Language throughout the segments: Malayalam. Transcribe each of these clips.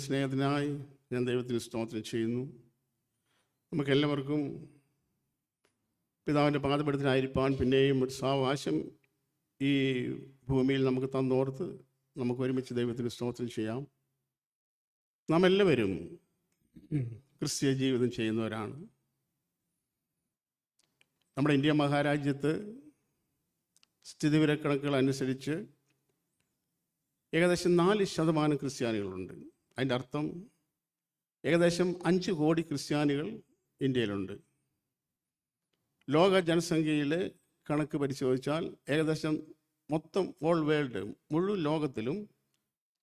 സ്നേഹത്തിനായി ഞാൻ ദൈവത്തിന് സ്തോത്രം ചെയ്യുന്നു. നമുക്കെല്ലാവർക്കും പിതാവിൻ്റെ പാദപീഠത്തിലായിരിക്കാൻ പിന്നെയും ഒരു സാവകാശം ഈ ഭൂമിയിൽ നമുക്ക് തന്നോർത്ത് നമുക്ക് ഒരുമിച്ച് ദൈവത്തിന് സ്തോത്രം ചെയ്യാം. നാം എല്ലാവരും ക്രിസ്തീയ ജീവിതം ചെയ്യുന്നവരാണ്. നമ്മുടെ ഇന്ത്യ മഹാരാജ്യത്ത് സ്ഥിതിവിവരക്കണക്കുകൾ അനുസരിച്ച് ഏകദേശം 4% ക്രിസ്ത്യാനികളുണ്ട്. അതിൻ്റെ അർത്ഥം ഏകദേശം 5 കോടി ക്രിസ്ത്യാനികൾ ഇന്ത്യയിലുണ്ട്. ലോക ജനസംഖ്യയിലെ കണക്ക് പരിശോധിച്ചാൽ ഏകദേശം മൊത്തം ഓൾ വേൾഡ് മുഴുവൻ ലോകത്തിലും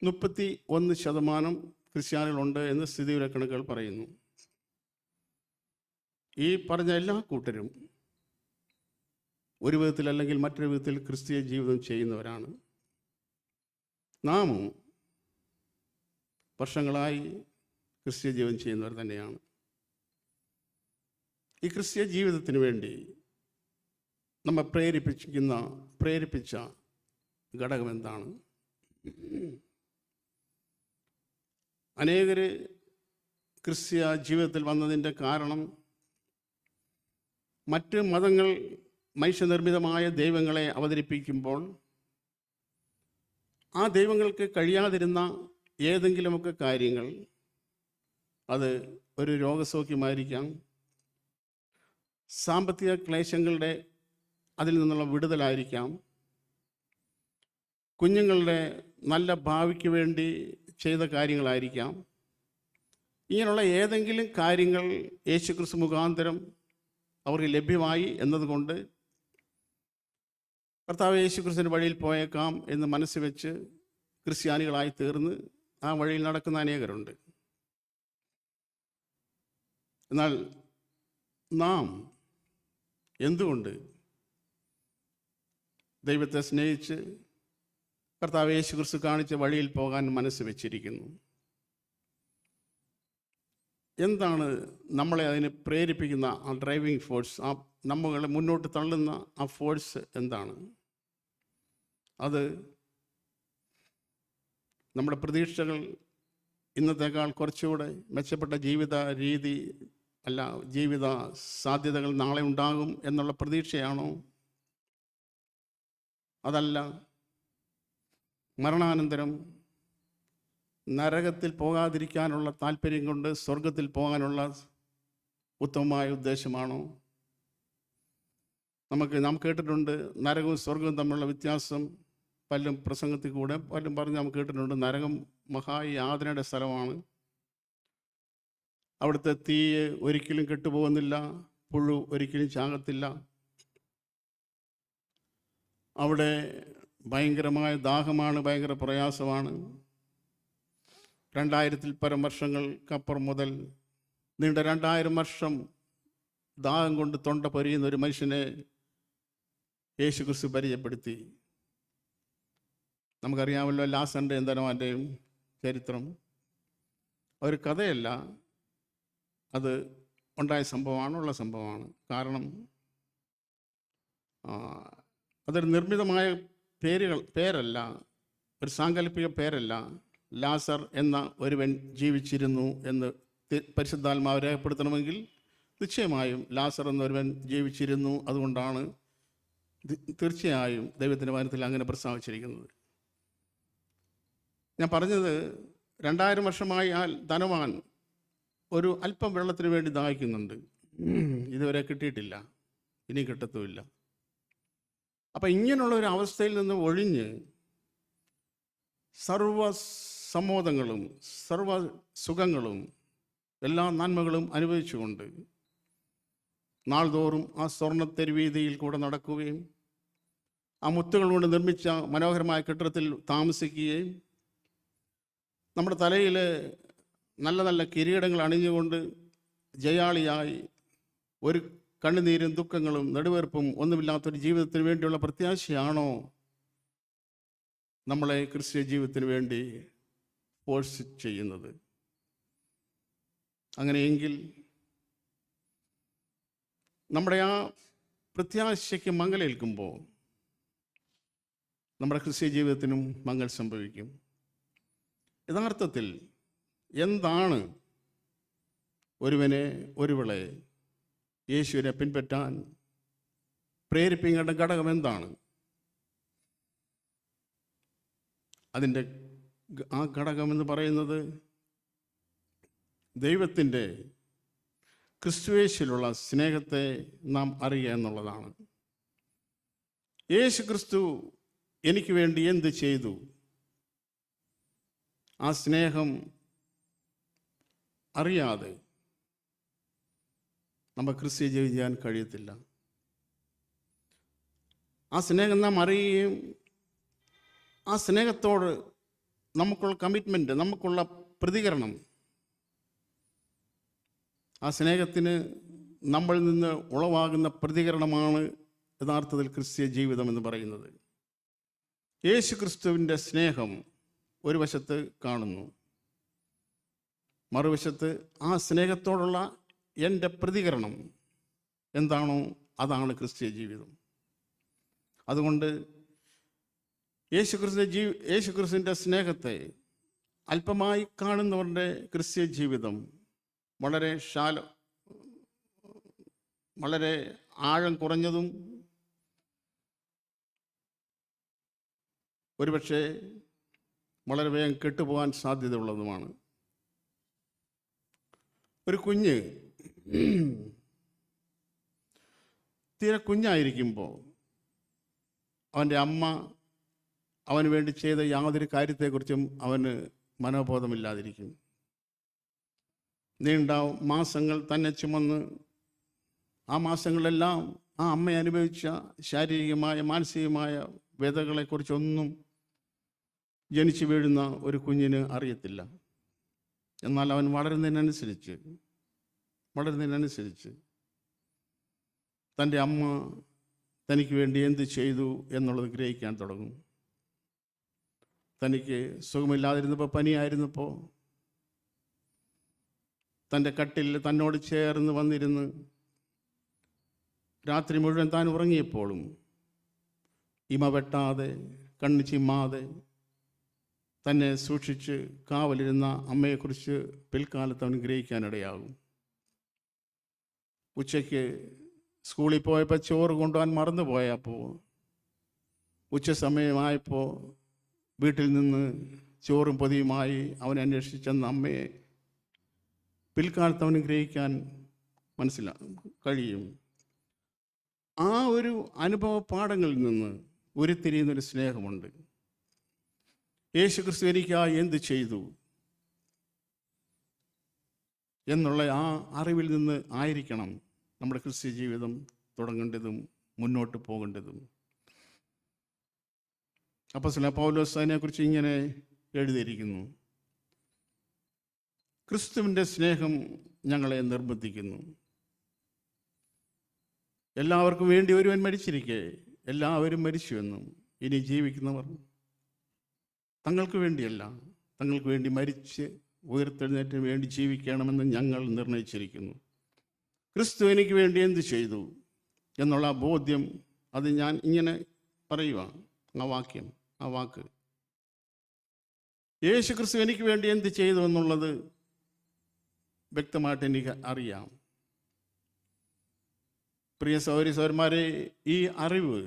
31% ക്രിസ്ത്യാനികളുണ്ട് എന്ന് സ്ഥിതിവിവരക്കണക്കുകൾ പറയുന്നു. ഈ പറഞ്ഞ എല്ലാ കൂട്ടരും ഒരു വിധത്തിൽ അല്ലെങ്കിൽ മറ്റൊരു വിധത്തിൽ ക്രിസ്തീയ ജീവിതം ചെയ്യുന്നവരാണ്. നാമും വർഷങ്ങളായി ക്രിസ്തീയ ജീവിതം ചെയ്യുന്നവർ തന്നെയാണ്. ഈ ക്രിസ്തീയ ജീവിതത്തിന് വേണ്ടി നമ്മെ പ്രേരിപ്പിച്ച ഘടകം എന്താണ്? അനേകർ ക്രിസ്തീയ ജീവിതത്തിൽ വന്നതിൻ്റെ കാരണം മറ്റ് മതങ്ങൾ മനുഷ്യനിർമ്മിതമായ ദൈവങ്ങളെ അവതരിപ്പിക്കുമ്പോൾ ആ ദൈവങ്ങൾക്ക് കഴിയാതിരുന്ന ഏതെങ്കിലുമൊക്കെ കാര്യങ്ങൾ, അത് ഒരു രോഗസൗഖ്യമായിരിക്കാം, സാമ്പത്തിക ക്ലേശങ്ങളുടെ അതിൽ നിന്നുള്ള വിടുതലായിരിക്കാം, കുഞ്ഞുങ്ങളുടെ നല്ല ഭാവിക്ക് വേണ്ടി ചെയ്ത കാര്യങ്ങളായിരിക്കാം. ഇങ്ങനെയുള്ള ഏതെങ്കിലും കാര്യങ്ങൾ യേശുക്രിസ്തു മുഖാന്തരം അവർക്ക് ലഭ്യമായി എന്നതുകൊണ്ട് കർത്താവ് യേശുക്രിസ്തുവിൻ്റെ വഴിയിൽ പോയേക്കാം എന്ന് മനസ്സ് വെച്ച് ക്രിസ്ത്യാനികളായി തീർന്ന് ആ വഴിയിൽ നടക്കുന്ന അനേകരുണ്ട്. എന്നാൽ നാം എന്തുകൊണ്ട് ദൈവത്തെ സ്നേഹിച്ച് കർത്താവ് യേശുക്രിസ്തു കാണിച്ച വഴിയിൽ പോകാൻ മനസ്സ് വെച്ചിരിക്കുന്നു? എന്താണ് നമ്മളെ അതിന് പ്രേരിപ്പിക്കുന്ന ആ ഡ്രൈവിംഗ് ഫോഴ്സ്, ആ നമ്മളെ മുന്നോട്ട് തള്ളുന്ന ആ ഫോഴ്സ് എന്താണ്? അത് നമ്മുടെ പ്രതീക്ഷകൾ ഇന്നത്തേക്കാൾ കുറച്ചുകൂടെ മെച്ചപ്പെട്ട ജീവിത രീതി അല്ല, ജീവിത സാധ്യതകൾ നാളെ ഉണ്ടാകും എന്നുള്ള പ്രതീക്ഷയാണോ? അതല്ല, മരണാനന്തരം നരകത്തിൽ പോകാതിരിക്കാനുള്ള താല്പര്യം കൊണ്ട് സ്വർഗത്തിൽ പോകാനുള്ള ഉത്തമമായ ഉദ്ദേശമാണോ? നാം കേട്ടിട്ടുണ്ട് നരകവും സ്വർഗവും തമ്മിലുള്ള വ്യത്യാസം. പലരും പ്രസംഗത്തിൽ കൂടെ പലരും പറഞ്ഞ് നാം കേട്ടിട്ടുണ്ട്. നരകം മഹായാതനയുടെ സ്ഥലമാണ്. അവിടുത്തെ തീ ഒരിക്കലും കെട്ടുപോകുന്നില്ല, പുഴു ഒരിക്കലും ചാകത്തില്ല. അവിടെ ഭയങ്കരമായ ദാഹമാണ്, ഭയങ്കര പ്രയാസമാണ്. 2000 പരം വർഷങ്ങൾക്കപ്പുറം മുതൽ നീണ്ട 2000 വർഷം ദാഹം കൊണ്ട് തൊണ്ട പൊരിയുന്ന ഒരു മനുഷ്യനെ യേശുക്രിസ്തു പരിചയപ്പെടുത്തി. നമുക്കറിയാമല്ലോ ലാസറിൻ്റെ എന്തനവാൻ്റെയും ചരിത്രം. ഒരു കഥയല്ല, അത് ഉണ്ടായ സംഭവമാണ്, ഉള്ള സംഭവമാണ്. കാരണം അതൊരു നിർമ്മിതമായ പേരല്ല, ഒരു സാങ്കല്പിക പേരല്ല. ലാസർ എന്ന ഒരുവൻ ജീവിച്ചിരുന്നു എന്ന് പരിശുദ്ധാത്മാവ് രേഖപ്പെടുത്തണമെങ്കിൽ നിശ്ചയമായും ലാസർ എന്നൊരുവൻ ജീവിച്ചിരുന്നു. അതുകൊണ്ടാണ് തീർച്ചയായും ദൈവത്തിൻ്റെ വചനത്തിൽ അങ്ങനെ പ്രസ്താവിച്ചിരിക്കുന്നത്. ഞാൻ പറഞ്ഞത് 2000 വർഷമായി ആ ധനവാൻ ഒരു അല്പം വെള്ളത്തിന് വേണ്ടി ദാഹിക്കുന്നുണ്ട്. ഇതുവരെ കിട്ടിയിട്ടില്ല, ഇനി കിട്ടത്തുമില്ല. അപ്പം ഇങ്ങനെയുള്ള ഒരു അവസ്ഥയിൽ നിന്ന് ഒഴിഞ്ഞ് സർവ സമ്മോദങ്ങളും സർവ സുഖങ്ങളും എല്ലാ നന്മകളും അനുഭവിച്ചുകൊണ്ട് നാൾതോറും ആ സ്വർണ്ണത്തെരുവീതിയിൽ കൂടെ നടക്കുകയും ആ മുത്തുകൾ കൊണ്ട് നിർമ്മിച്ച മനോഹരമായ കെട്ടിടത്തിൽ താമസിക്കുകയും നമ്മുടെ തലയിൽ നല്ല നല്ല കിരീടങ്ങൾ അണിഞ്ഞുകൊണ്ട് ജയാളിയായി ഒരു കണ്ണുനീരും ദുഃഖങ്ങളും നെടുവീർപ്പും ഒന്നുമില്ലാത്തൊരു ജീവിതത്തിന് വേണ്ടിയുള്ള പ്രത്യാശയാണോ നമ്മളെ ക്രിസ്തീയ ജീവിതത്തിന് വേണ്ടി ഫോഴ്സ് ചെയ്യുന്നത്? അങ്ങനെയെങ്കിൽ നമ്മുടെ ആ പ്രത്യാശയ്ക്ക് മങ്ങലേൽക്കുമ്പോൾ നമ്മുടെ ക്രിസ്തീയ ജീവിതത്തിനും മങ്ങൽ സംഭവിക്കും. യഥാർത്ഥത്തിൽ എന്താണ് ഒരുവളെ യേശുവിനെ പിൻപറ്റാൻ പ്രേരിപ്പിക്കേണ്ട ഘടകം എന്താണ്? അതിൻ്റെ ആ ഘടകമെന്ന് പറയുന്നത് ദൈവത്തിൻ്റെ ക്രിസ്തുയേശുവിലുള്ള സ്നേഹത്തെ നാം അറിയുക എന്നുള്ളതാണ്. യേശു ക്രിസ്തു എനിക്ക് വേണ്ടി എന്ത് ചെയ്തു? ആ സ്നേഹം അറിയാതെ നമുക്ക് ക്രിസ്ത്യ ജീവിക്കാൻ കഴിയത്തില്ല. ആ സ്നേഹം നാം അറിയുകയും ആ സ്നേഹത്തോട് നമുക്കുള്ള കമ്മിറ്റ്മെൻറ്റ്, നമുക്കുള്ള പ്രതികരണം, ആ സ്നേഹത്തിന് നമ്മളിൽ നിന്ന് ഉളവാകുന്ന പ്രതികരണമാണ് യഥാർത്ഥത്തിൽ ക്രിസ്ത്യ ജീവിതം എന്ന് പറയുന്നത്. യേശു ക്രിസ്തുവിൻ്റെ സ്നേഹം ഒരു വശത്ത് കാണുന്നു, മറുവശത്ത് ആ സ്നേഹത്തോടുള്ള എൻ്റെ പ്രതികരണം എന്താണോ അതാണ് ക്രിസ്ത്യ ജീവിതം. അതുകൊണ്ട് യേശുക്രിസ്തുവിൻ്റെ സ്നേഹത്തെ അല്പമായി കാണുന്നവരുടെ ക്രിസ്ത്യ ജീവിതം വളരെ ആഴം കുറഞ്ഞതും ഒരുപക്ഷെ വളരെ വേഗം കെട്ടുപോകാൻ സാധ്യതയുള്ളതുമാണ്. ഒരു കുഞ്ഞ് തീരെ കുഞ്ഞായിരിക്കുമ്പോൾ അവൻ്റെ അമ്മ അവന് വേണ്ടി ചെയ്ത യാതൊരു കാര്യത്തെക്കുറിച്ചും അവന് മനോബോധമില്ലാതിരിക്കും. നീണ്ട മാസങ്ങൾ തന്നെ ചുമന്ന് ആ മാസങ്ങളെല്ലാം ആ അമ്മ അനുഭവിച്ച ശാരീരികമായ മാനസികമായ വ്യതകളെക്കുറിച്ചൊന്നും ജനിച്ചു വീഴുന്ന ഒരു കുഞ്ഞിന് അറിയത്തില്ല. എന്നാൽ അവൻ വളരുന്നതിനനുസരിച്ച് തൻ്റെ അമ്മ തനിക്ക് വേണ്ടി എന്ത് ചെയ്തു എന്നുള്ളത് ഗ്രഹിക്കാൻ തുടങ്ങും. തനിക്ക് സുഖമില്ലാതിരുന്നപ്പോൾ, പനിയായിരുന്നപ്പോൾ തൻ്റെ കട്ടിൽ തന്നോട് ചേർന്ന് വന്നിരുന്ന് രാത്രി മുഴുവൻ താൻ ഉറങ്ങിയപ്പോഴും ഇമ വെട്ടാതെ കണ്ണ് ചിമ്മാതെ തന്നെ സൂക്ഷിച്ച് കാവലിരുന്ന അമ്മയെക്കുറിച്ച് പിൽക്കാലത്ത് അവൻ ഗ്രഹിക്കാനിടയാകും. ഉച്ചയ്ക്ക് സ്കൂളിൽ പോയപ്പോൾ ചോറ് കൊണ്ടുപോകാൻ മറന്നുപോയപ്പോൾ ഉച്ച സമയമായപ്പോൾ വീട്ടിൽ നിന്ന് ചോറും പൊതിയുമായി അവൻ അന്വേഷിച്ചെന്ന അമ്മയെ പിൽക്കാലത്ത് അവന് ഗ്രഹിക്കാൻ കഴിയും. ആ ഒരു അനുഭവ പാഠങ്ങളിൽ നിന്ന് ഉരുത്തിരിയുന്നൊരു സ്നേഹമുണ്ട്. യേശു ക്രിസ്തു എനിക്കായി എന്ത് ചെയ്തു എന്നുള്ള ആ അറിവിൽ നിന്ന് ആയിരിക്കണം നമ്മുടെ ക്രിസ്ത്യ ജീവിതം തുടങ്ങേണ്ടതും മുന്നോട്ട് പോകേണ്ടതും. അപ്പോസ്തലനായ പൗലോസ് അതിനെക്കുറിച്ച് ഇങ്ങനെ എഴുതിയിരിക്കുന്നു: ക്രിസ്തുവിൻ്റെ സ്നേഹം ഞങ്ങളെ നിർബന്ധിക്കുന്നു. എല്ലാവർക്കും വേണ്ടി ഒരുവൻ മരിച്ചിരിക്കെ എല്ലാവരും മരിച്ചുവെന്നും ഇനി ജീവിക്കുന്നവർ തങ്ങൾക്ക് വേണ്ടിയല്ല, തങ്ങൾക്ക് വേണ്ടി മരിച്ച് ഉയർത്തെഴുന്നേറ്റിന് വേണ്ടി ജീവിക്കണമെന്ന് ഞങ്ങൾ നിർണയിച്ചിരിക്കുന്നു. ക്രിസ്തു എനിക്ക് വേണ്ടി എന്ത് ചെയ്തു എന്നുള്ള ബോധ്യം, അത് ഞാൻ ഇങ്ങനെ പറയുക, ആ വാക്ക് യേശു ക്രിസ്തു എനിക്ക് വേണ്ടി എന്ത് ചെയ്തു എന്നുള്ളത് വ്യക്തമായിട്ട് എനിക്ക് അറിയാം. പ്രിയ സഹോദരി സഹോദരന്മാരെ, ഈ അറിവ്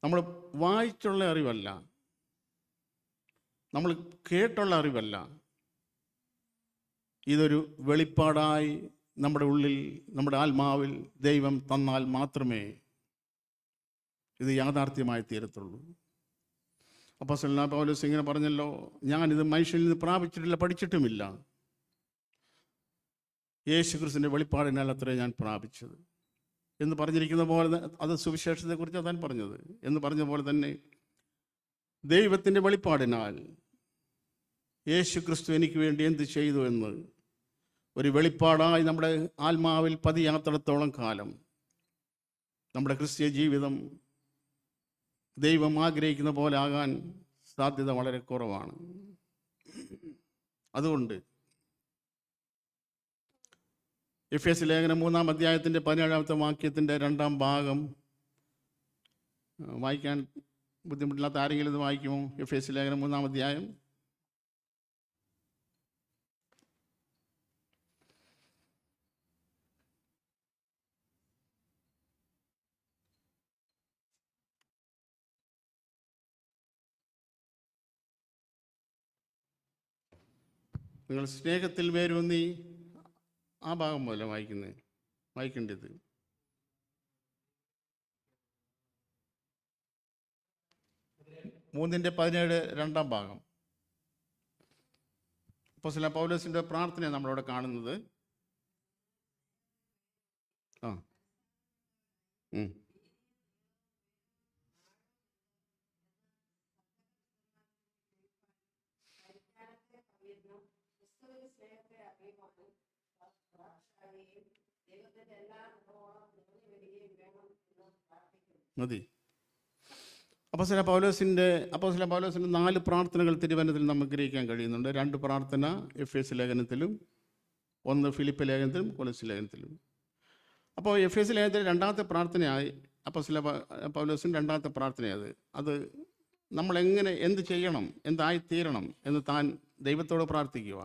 നമ്മൾ വായിച്ചുള്ള അറിവല്ല, നമ്മൾ കേട്ടുള്ള അറിവല്ല. ഇതൊരു വെളിപ്പാടായി നമ്മുടെ ഉള്ളിൽ, നമ്മുടെ ആത്മാവിൽ ദൈവം തന്നാൽ മാത്രമേ ഇത് യാഥാർത്ഥ്യമായി തീരത്തുള്ളൂ. അപ്പോസ്തലനായ പൗലോസ് ഇങ്ങനെ പറഞ്ഞല്ലോ: ഞാനിത് മനുഷ്യനിൽ നിന്ന് പ്രാപിച്ചിട്ടില്ല, പഠിച്ചിട്ടുമില്ല. യേശു ക്രിസ്തുവിൻ്റെ വെളിപ്പാടിനാൽ അത്രേ ഞാൻ പ്രാപിച്ചത് എന്ന് പറഞ്ഞിരിക്കുന്ന പോലെ, അത് സുവിശേഷത്തെക്കുറിച്ച് അതാണ് പറഞ്ഞത് എന്ന് പറഞ്ഞ പോലെ തന്നെ ദൈവത്തിൻ്റെ വെളിപ്പാടിനാൽ യേശു ക്രിസ്തു എനിക്ക് വേണ്ടി എന്ത് ചെയ്തു എന്ന് ഒരു വെളിപ്പാടായി നമ്മുടെ ആത്മാവിൽ പതിയാത്തിടത്തോളം കാലം നമ്മുടെ ക്രിസ്ത്യ ജീവിതം ദൈവം ആഗ്രഹിക്കുന്ന പോലെ ആകാൻ സാധ്യത വളരെ കുറവാണ്. അതുകൊണ്ട് എഫേസ്യ ലേഖനം 3-ാം അധ്യായത്തിൻ്റെ 17-ാമത്തെ വാക്യത്തിൻ്റെ 2-ാം ഭാഗം വായിക്കാൻ ബുദ്ധിമുട്ടില്ലാത്ത ആരെങ്കിലും ഇത് വായിക്കുമോ? എഫേസ്യ ലേഖനം 3-ാം അധ്യായം നിങ്ങൾ സ്നേഹത്തിൽ വേരൂന്നി ആ ഭാഗം പോലെ വായിക്കേണ്ടത്. മൂന്നിൻ്റെ 17 രണ്ടാം ഭാഗം. അപ്പോസ്തലൻ പൗലോസിൻ്റെ പ്രാർത്ഥനയാണ് നമ്മളവിടെ കാണുന്നത്. ആ മതി. അപ്പോസ്തലൻ പൗലോസിൻ്റെ 4 പ്രാർത്ഥനകൾ തിരുവചനത്തിൽ നമുക്ക് ഗ്രഹിക്കാൻ കഴിയുന്നുണ്ട്. 2 പ്രാർത്ഥന എഫേസ്യ ലേഖനത്തിലും 1 ഫിലിപ്പ് ലേഖനത്തിലും കൊലോസ്യ ലേഖനത്തിലും. അപ്പോൾ എഫേസ്യ ലേഖനത്തിൽ 2ാമത്തെ പ്രാർത്ഥനയായി അപ്പോസ്തലൻ പൗലോസിൻ്റെ 2ാമത്തെ പ്രാർത്ഥനയത്. അത് നമ്മളെങ്ങനെ എന്ത് ചെയ്യണം, എന്തായിത്തീരണം എന്ന് താൻ ദൈവത്തോട് പ്രാർത്ഥിക്കുക.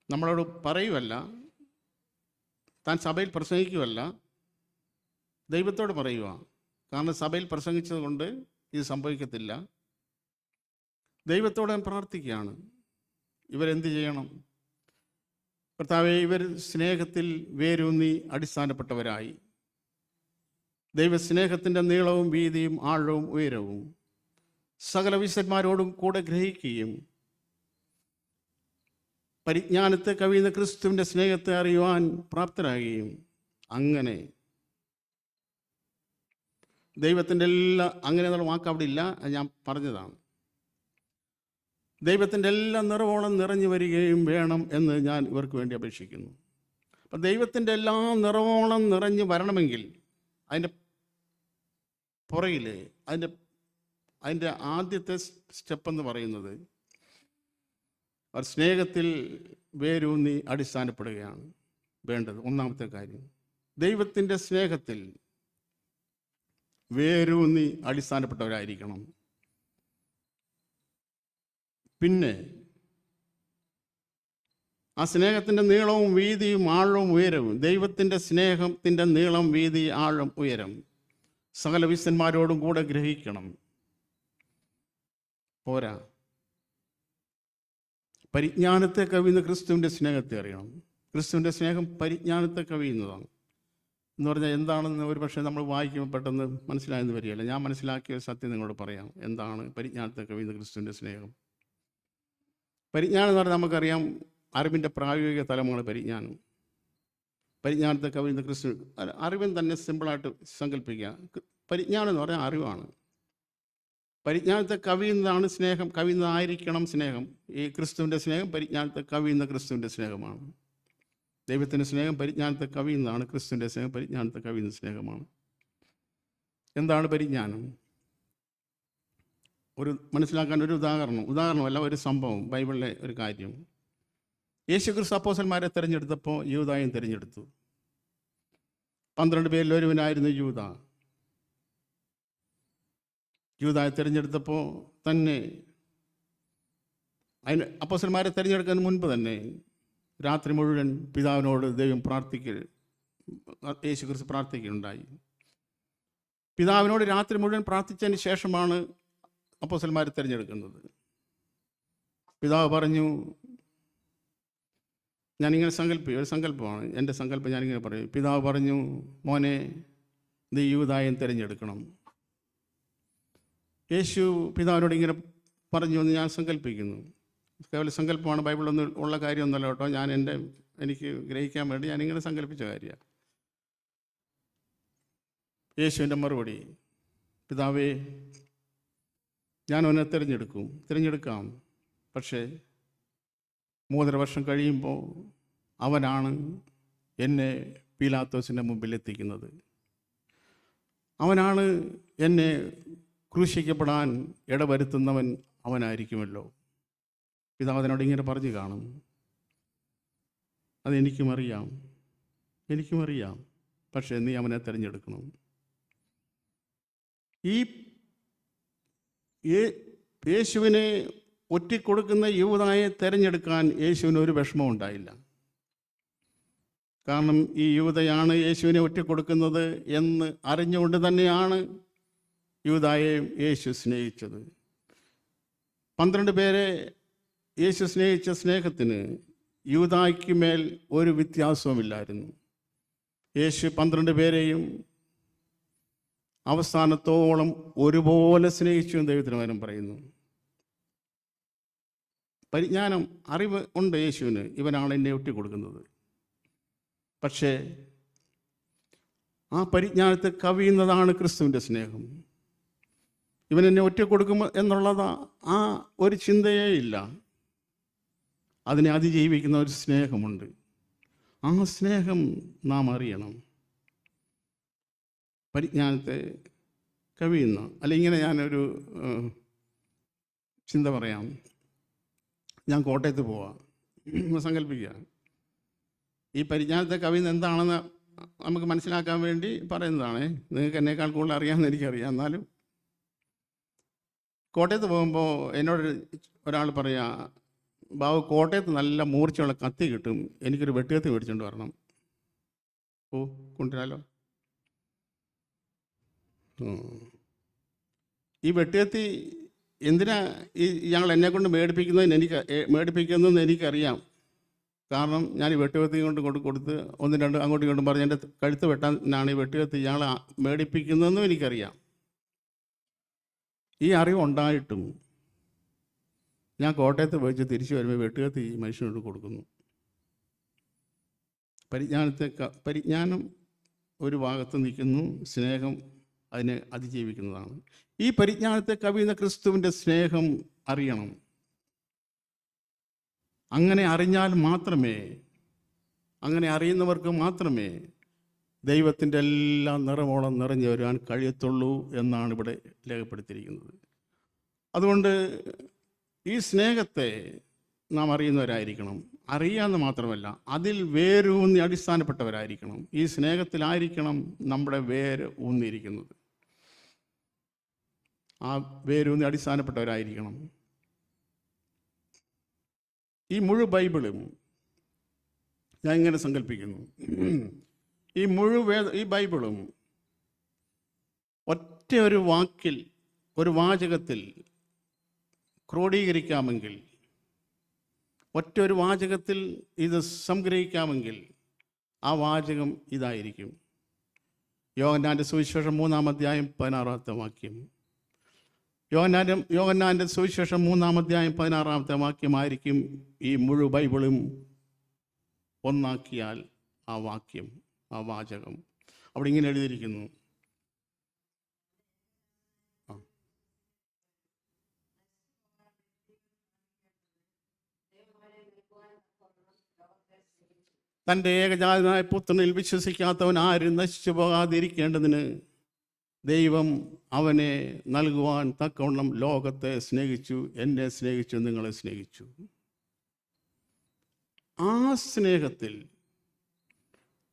നമ്മളോട് പറയുമല്ല, താൻ സഭയിൽ പ്രസംഗിക്കുകയല്ല, ദൈവത്തോട് പറയുക. കാരണം സഭയിൽ പ്രസംഗിച്ചത് കൊണ്ട് ഇത് സംഭവിക്കത്തില്ല. ദൈവത്തോട് പ്രാർത്ഥിക്കുകയാണ്. ഇവരെന്ത് ചെയ്യണം? കർത്താവേ, ഇവർ സ്നേഹത്തിൽ വേരൂന്നി അടിസ്ഥാനപ്പെട്ടവരായി ദൈവസ്നേഹത്തിൻ്റെ നീളവും വീതിയും ആഴവും ഉയരവും സകല വിശുദ്ധന്മാരോടും കൂടെ ഗ്രഹിക്കുകയും പരിജ്ഞാനത്തെ കവിയുന്ന ക്രിസ്തുവിൻ്റെ സ്നേഹത്തെ അറിയുവാൻ പ്രാപ്തരാകുകയും അങ്ങനെ ദൈവത്തിൻ്റെ അങ്ങനെ എന്നുള്ള വാക്ക് അവിടെ ഇല്ല, അത് ഞാൻ പറഞ്ഞതാണ്. ദൈവത്തിൻ്റെ എല്ലാ നിറവോളം നിറഞ്ഞു വരികയും വേണം എന്ന് ഞാൻ ഇവർക്ക് വേണ്ടി അപേക്ഷിക്കുന്നു. അപ്പം ദൈവത്തിൻ്റെ എല്ലാ നിറവോളം നിറഞ്ഞു വരണമെങ്കിൽ അതിൻ്റെ പുറകിൽ അതിൻ്റെ ആദ്യത്തെ സ്റ്റെപ്പെന്ന് പറയുന്നത് അവർ സ്നേഹത്തിൽ വേരൂന്നി അടിസ്ഥാനപ്പെടുകയാണ് വേണ്ടത്. ഒന്നാമത്തെ കാര്യം, ദൈവത്തിൻ്റെ സ്നേഹത്തിൽ വേരൂന്നി അടിസ്ഥാനപ്പെട്ടവരായിരിക്കണം. പിന്നെ ആ സ്നേഹത്തിൻ്റെ നീളവും വീതിയും ആഴവും ഉയരവും, ദൈവത്തിൻ്റെ സ്നേഹത്തിൻ്റെ നീളം വീതി ആഴം ഉയരം സകല വിശുദ്ധന്മാരോടും കൂടെ ഗ്രഹിക്കണം. പോരാ, പരിജ്ഞാനത്തെ കവിയുന്ന ക്രിസ്തുവിൻ്റെ സ്നേഹത്തെ അറിയണം. ക്രിസ്തുവിൻ്റെ സ്നേഹം പരിജ്ഞാനത്തെ കവിയുന്നതാണ്. എന്ന് പറഞ്ഞാൽ എന്താണെന്ന് ഒരു പക്ഷേ നമ്മൾ വായിക്കുമ്പോൾ പെട്ടെന്ന് മനസ്സിലായെന്ന് വരികയല്ല. ഞാൻ മനസ്സിലാക്കിയ സത്യം നിങ്ങളോട് പറയാം. എന്താണ് പരിജ്ഞാനത്തെ കവിയുന്ന ക്രിസ്തുവിൻ്റെ സ്നേഹം? പരിജ്ഞാനം എന്ന് പറഞ്ഞാൽ നമുക്കറിയാം, അറിവിൻ്റെ പ്രായോഗിക തലമാണ് പരിജ്ഞാനം. പരിജ്ഞാനത്തെ കവിയുന്ന ക്രിസ്തു, അറിവിൻ തന്നെ സിമ്പിളായിട്ട് സങ്കല്പിക്കുക. പരിജ്ഞാനം എന്ന് പറഞ്ഞാൽ അറിവാണ്. പരിജ്ഞാനത്തെ കവിയുന്നതാണ് സ്നേഹം, കവിയുന്നതായിരിക്കണം സ്നേഹം. ഈ ക്രിസ്തുവിൻ്റെ സ്നേഹം പരിജ്ഞാനത്തെ കവിയുന്ന ക്രിസ്തുവിൻ്റെ സ്നേഹമാണ്. ദൈവത്തിൻ്റെ സ്നേഹം പരിജ്ഞാനത്തെ കവിയുന്നതാണ്, ക്രിസ്തുവിൻ്റെ സ്നേഹം പരിജ്ഞാനത്തെ കവിയുന്ന സ്നേഹമാണ്. എന്താണ് പരിജ്ഞാനം? മനസ്സിലാക്കാൻ ഒരു ഉദാഹരണമല്ല, ഒരു സംഭവം, ബൈബിളിലെ ഒരു കാര്യം. യേശുക്രിസ്തു അപ്പോസ്തലന്മാരെ തിരഞ്ഞെടുത്തപ്പോൾ യൂദായും തിരഞ്ഞെടുത്തു. 12 പേരിൽ ഒരുവനായിരുന്നു യൂദാ. യൂദായെ തിരഞ്ഞെടുത്തപ്പോൾ തന്നെ അപ്പോസ്തലന്മാരെ തിരഞ്ഞെടുക്കാൻ മുൻപ് തന്നെ രാത്രി മുഴുവൻ പിതാവിനോട് ദൈവം യേശുക്രിസ്തു പ്രാർത്ഥിക്കുകയുണ്ടായി. പിതാവിനോട് രാത്രി മുഴുവൻ പ്രാർത്ഥിച്ചതിന് ശേഷമാണ് അപ്പോസ്തലന്മാരെ തിരഞ്ഞെടുക്കുന്നത്. പിതാവ് പറഞ്ഞു, ഞാനിങ്ങനെ ഒരു സങ്കല്പമാണ്, എൻ്റെ സങ്കല്പം ഞാനിങ്ങനെ പറയും. പിതാവ് പറഞ്ഞു, മോനെ, നീ യൂദായെ തിരഞ്ഞെടുക്കണം. യേശു പിതാവിനോട് ഇങ്ങനെ പറഞ്ഞു എന്ന് ഞാൻ സങ്കല്പിക്കുന്നു. കേവലം സങ്കല്പമാണ്, ബൈബിളൊന്നും ഉള്ള കാര്യമൊന്നുമല്ല കേട്ടോ. എനിക്ക് ഗ്രഹിക്കാൻ വേണ്ടി ഞാനിങ്ങനെ സങ്കല്പിച്ച കാര്യമാണ്. യേശുവിൻ്റെ മറുപടി, പിതാവേ, ഞാൻ അവനെ തിരഞ്ഞെടുക്കാം. പക്ഷേ 3.5 വർഷം കഴിയുമ്പോൾ അവനാണ് എന്നെ പീലാത്തോസിൻ്റെ മുമ്പിൽ എത്തിക്കുന്നത്. അവനാണ് എന്നെ ക്രൂശിക്കപ്പെടാൻ ഇടവരുത്തുന്നവൻ അവനായിരിക്കുമല്ലോ. പിതാവ് അതിനോട് ഇങ്ങനെ പറഞ്ഞു കാണും. അതെനിക്കും അറിയാം, പക്ഷേ നീ അവനെ തിരഞ്ഞെടുക്കണം. ഈ യേശുവിനെ ഒറ്റിക്കൊടുക്കുന്ന യൂദായെ തിരഞ്ഞെടുക്കാൻ യേശുവിന് ഒരു വിഷമം ഉണ്ടായില്ല. കാരണം ഈ യൂദയാണ് യേശുവിനെ ഒറ്റിക്കൊടുക്കുന്നത് എന്ന് അറിഞ്ഞുകൊണ്ട് തന്നെയാണ് യൂദായെ യേശു സ്നേഹിച്ചത്. 12 പേരെ യേശു സ്നേഹിച്ച സ്നേഹത്തിന് യൂദായ്ക്ക് മേൽ ഒരു വ്യത്യാസവുമില്ലായിരുന്നു. യേശു 12 പേരെയും അവസാനത്തോളം ഒരുപോലെ സ്നേഹിച്ചു എന്ന് ദൈവത്തിന് വചനം പറയുന്നു. പരിജ്ഞാനം, അറിവ് ഉണ്ട് യേശുവിന്, ഇവനാണ് എന്നെ ഒറ്റിക്കൊടുക്കുന്നത്. പക്ഷേ ആ പരിജ്ഞാനത്തെ കവിയുന്നതാണ് ക്രിസ്തുവിൻ്റെ സ്നേഹം. ഇവൻ എന്നെ ഒറ്റിക്കൊടുക്കും എന്നുള്ളത് ആ ഒരു ചിന്തയേ ഇല്ല. അതിനെ അതിജീവിക്കുന്ന ഒരു സ്നേഹമുണ്ട്. ആ സ്നേഹം നാം അറിയണം. പരിജ്ഞാനത്തെ കവിയുന്ന, അല്ല, ഇങ്ങനെ ഞാനൊരു ചിന്ത പറയാം. ഞാൻ കോട്ടയത്ത് പോവാം, സങ്കല്പിക്കുക. ഈ പരിജ്ഞാനത്തെ കവിയുന്ന എന്താണെന്ന് നമുക്ക് മനസ്സിലാക്കാൻ വേണ്ടി പറയുന്നതാണ്. നിങ്ങൾക്ക് എന്നേക്കാൾ കൂടുതൽ അറിയാമെന്ന് എനിക്കറിയാം. എന്നാലും കോട്ടയത്ത് പോകുമ്പോൾ എന്നോട് ഒരാൾ പറയാ, ബാബു, കോട്ടയത്ത് നല്ല മൂർച്ചയുള്ള കത്തി കിട്ടും, എനിക്കൊരു വെട്ടുകത്തി മേടിച്ചുകൊണ്ട് വരണം. ഓ, കൊണ്ടുവരാലോ. ഈ വെട്ടുകത്തി എന്തിനാ ഞങ്ങൾ എന്നെക്കൊണ്ട് മേടിപ്പിക്കുന്നതെന്ന് എനിക്കറിയാം. കാരണം ഞാൻ ഈ വെട്ടുകത്തി കൊണ്ട് കൊടുത്ത് 1-2 അങ്ങോട്ടും ഇങ്ങോട്ടും പറഞ്ഞ് എൻ്റെ കഴുത്ത് വെട്ടാനാണ് ഈ വെട്ടുകത്തി ഞങ്ങൾ മേടിപ്പിക്കുന്നതെന്നും എനിക്കറിയാം. ഈ അറിവുണ്ടായിട്ടും ഞാൻ കോട്ടയത്ത് പോയിച്ച് തിരിച്ചു വരുമ്പോൾ വെട്ടുകത്തി മനുഷ്യനോട് കൊടുക്കുന്നു. പരിജ്ഞാനം ഒരു ഭാഗത്ത് നിൽക്കുന്നു, സ്നേഹം അതിനെ അതിജീവിക്കുന്നതാണ്. ഈ പരിജ്ഞാനത്തെ കവിയുന്ന ക്രിസ്തുവിൻ്റെ സ്നേഹം അറിയണം. അങ്ങനെ അറിഞ്ഞാൽ മാത്രമേ, അങ്ങനെ അറിയുന്നവർക്ക് മാത്രമേ ദൈവത്തിൻ്റെ എല്ലാ നിറമോളം നിറഞ്ഞു വരുവാൻ കഴിയത്തുള്ളൂ എന്നാണ് ഇവിടെ രേഖപ്പെടുത്തിയിരിക്കുന്നത്. അതുകൊണ്ട് ഈ സ്നേഹത്തെ നാം അറിയുന്നവരായിരിക്കണം. അറിയാമെന്ന് മാത്രമല്ല, അതിൽ വേരൂന്നി അടിസ്ഥാനപ്പെട്ടവരായിരിക്കണം. ഈ സ്നേഹത്തിലായിരിക്കണം നമ്മുടെ വേര് ഊന്നിയിരിക്കുന്നത്. ആ വേരൂന്നി അടിസ്ഥാനപ്പെട്ടവരായിരിക്കണം. ഈ ബൈബിളും ഞാൻ ഇങ്ങനെ സങ്കല്പിക്കുന്നു. ഈ ബൈബിളും ഒറ്റ ഒരു വാക്കിൽ, ഒരു വാചകത്തിൽ ക്രോഡീകരിക്കാമെങ്കിൽ, ഒറ്റ ഒരു വാചകത്തിൽ ഇത് സംഗ്രഹിക്കാമെങ്കിൽ ആ വാചകം ഇതായിരിക്കും. യോഹന്നാൻ്റെ സുവിശേഷം 3-ാം അധ്യായം 16-ാമത്തെ വാക്യം. യോഹന്നാൻ്റെ സുവിശേഷം 3-ാം അധ്യായം 16-ാമത്തെ വാക്യമായിരിക്കും ഈ ബൈബിളും ഒന്നാക്കിയാൽ ആ വാക്യം, ആ വാചകം. അവിടെ ഇങ്ങനെ എഴുതിയിരിക്കുന്നു. തൻ്റെ ഏകജാതനായ പുത്രനിൽ വിശ്വസിക്കാത്തവൻ ആരും നശിച്ചു പോകാതിരിക്കേണ്ടതിന് ദൈവം അവനെ നൽകുവാൻ തക്കവണ്ണം ലോകത്തെ സ്നേഹിച്ചു, എന്നെ സ്നേഹിച്ചു, നിങ്ങളെ സ്നേഹിച്ചു. ആ സ്നേഹത്തിൽ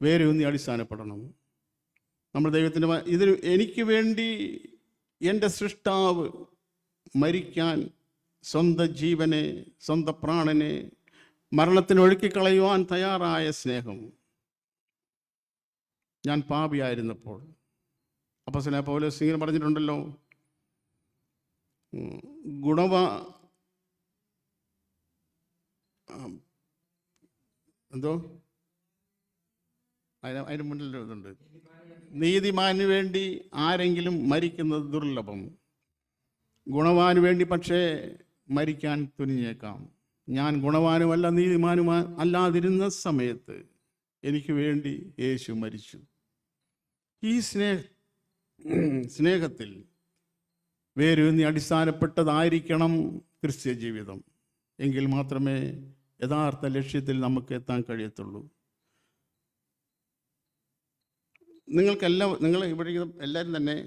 വേരൂന്നി അടിസ്ഥാനപ്പെടണം നമ്മൾ. ഇതിന് എനിക്ക് വേണ്ടി എൻ്റെ സൃഷ്ടാവ് മരിക്കാൻ സ്വന്തം ജീവനെ, സ്വന്തം പ്രാണനെ മരണത്തിന് ഒഴുക്കിക്കളയുവാൻ തയ്യാറായ സ്നേഹം. ഞാൻ പാപിയായിരുന്നപ്പോൾ അപ്പോസ്തലനായ പൗലോസ് ഇങ്ങനെ പറഞ്ഞിട്ടുണ്ടല്ലോ, അതിന് മുന്നിൽ ഇതുണ്ട്, നീതിമാന് വേണ്ടി ആരെങ്കിലും മരിക്കുന്നത് ദുർലഭം, ഗുണവാന് വേണ്ടി പക്ഷേ മരിക്കാൻ തുനിഞ്ഞേക്കാം. ഞാൻ ഗുണവാനുമല്ല നീതിമാനുമാ അല്ലാതിരുന്ന സമയത്ത് എനിക്ക് വേണ്ടി യേശു മരിച്ചു. ഈ സ്നേഹത്തിൽ വേരൂന്നി അടിസ്ഥാനപ്പെട്ടതായിരിക്കണം ക്രിസ്ത്യ ജീവിതം. എങ്കിൽ മാത്രമേ യഥാർത്ഥ ലക്ഷ്യത്തിൽ നമുക്ക് എത്താൻ കഴിയത്തുള്ളൂ. നിങ്ങൾ ഇവിടെ എല്ലാവരും തന്നെ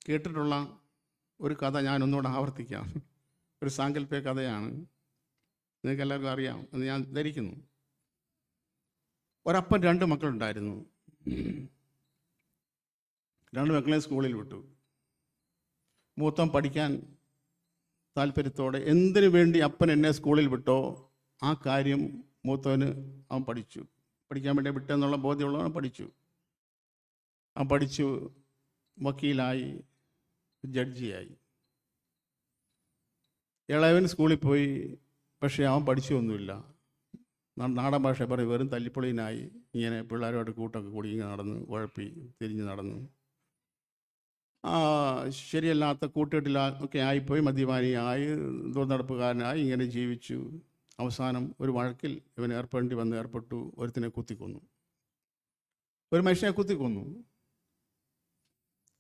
കേട്ടിട്ടുള്ള ഒരു കഥ ഞാനൊന്നുകൂടെ ആവർത്തിക്കാം. ഒരു സാങ്കല്പിക കഥയാണ്, നിങ്ങൾക്ക് എല്ലാവർക്കും അറിയാം എന്ന് ഞാൻ ധരിക്കുന്നു. ഒരപ്പൻ 2 മക്കളുണ്ടായിരുന്നു. 2 മക്കളെ സ്കൂളിൽ വിട്ടു. മൂത്തം പഠിക്കാൻ താല്പര്യത്തോടെ, എന്തിനു വേണ്ടി അപ്പൻ എന്നെ സ്കൂളിൽ വിട്ടോ ആ കാര്യം മൂത്തവന് അവൻ പഠിച്ചു. പഠിക്കാൻ വേണ്ടി വിട്ടെന്നുള്ള ബോധ്യമുള്ളവൻ പഠിച്ചു. അവൻ പഠിച്ചു, വക്കീലായി, ജഡ്ജിയായി. ഇളയവൻ സ്കൂളിൽ പോയി പക്ഷേ അവൻ പഠിച്ചൊന്നുമില്ല. നാടൻ ഭാഷ പറയും വെറും തല്ലിപ്പൊളീനായി ഇങ്ങനെ പിള്ളേരുമായിട്ട് കൂട്ടൊക്കെ കൂടി ഇങ്ങനെ നടന്ന് ഉഴപ്പി തിരിഞ്ഞ് നടന്നു. ശരിയല്ലാത്ത കൂട്ടുകെട്ടിലൊക്കെ ആയിപ്പോയി, മദ്യപാനിയായി, ദുർനടപ്പുകാരനായി ഇങ്ങനെ ജീവിച്ചു. അവസാനം ഒരു വഴക്കിൽ ഇവൻ ഏർപ്പെട്ടു. ഒരുത്തിനെ കുത്തിക്കൊന്നു, ഒരു മനുഷ്യനെ കുത്തിക്കൊന്നു.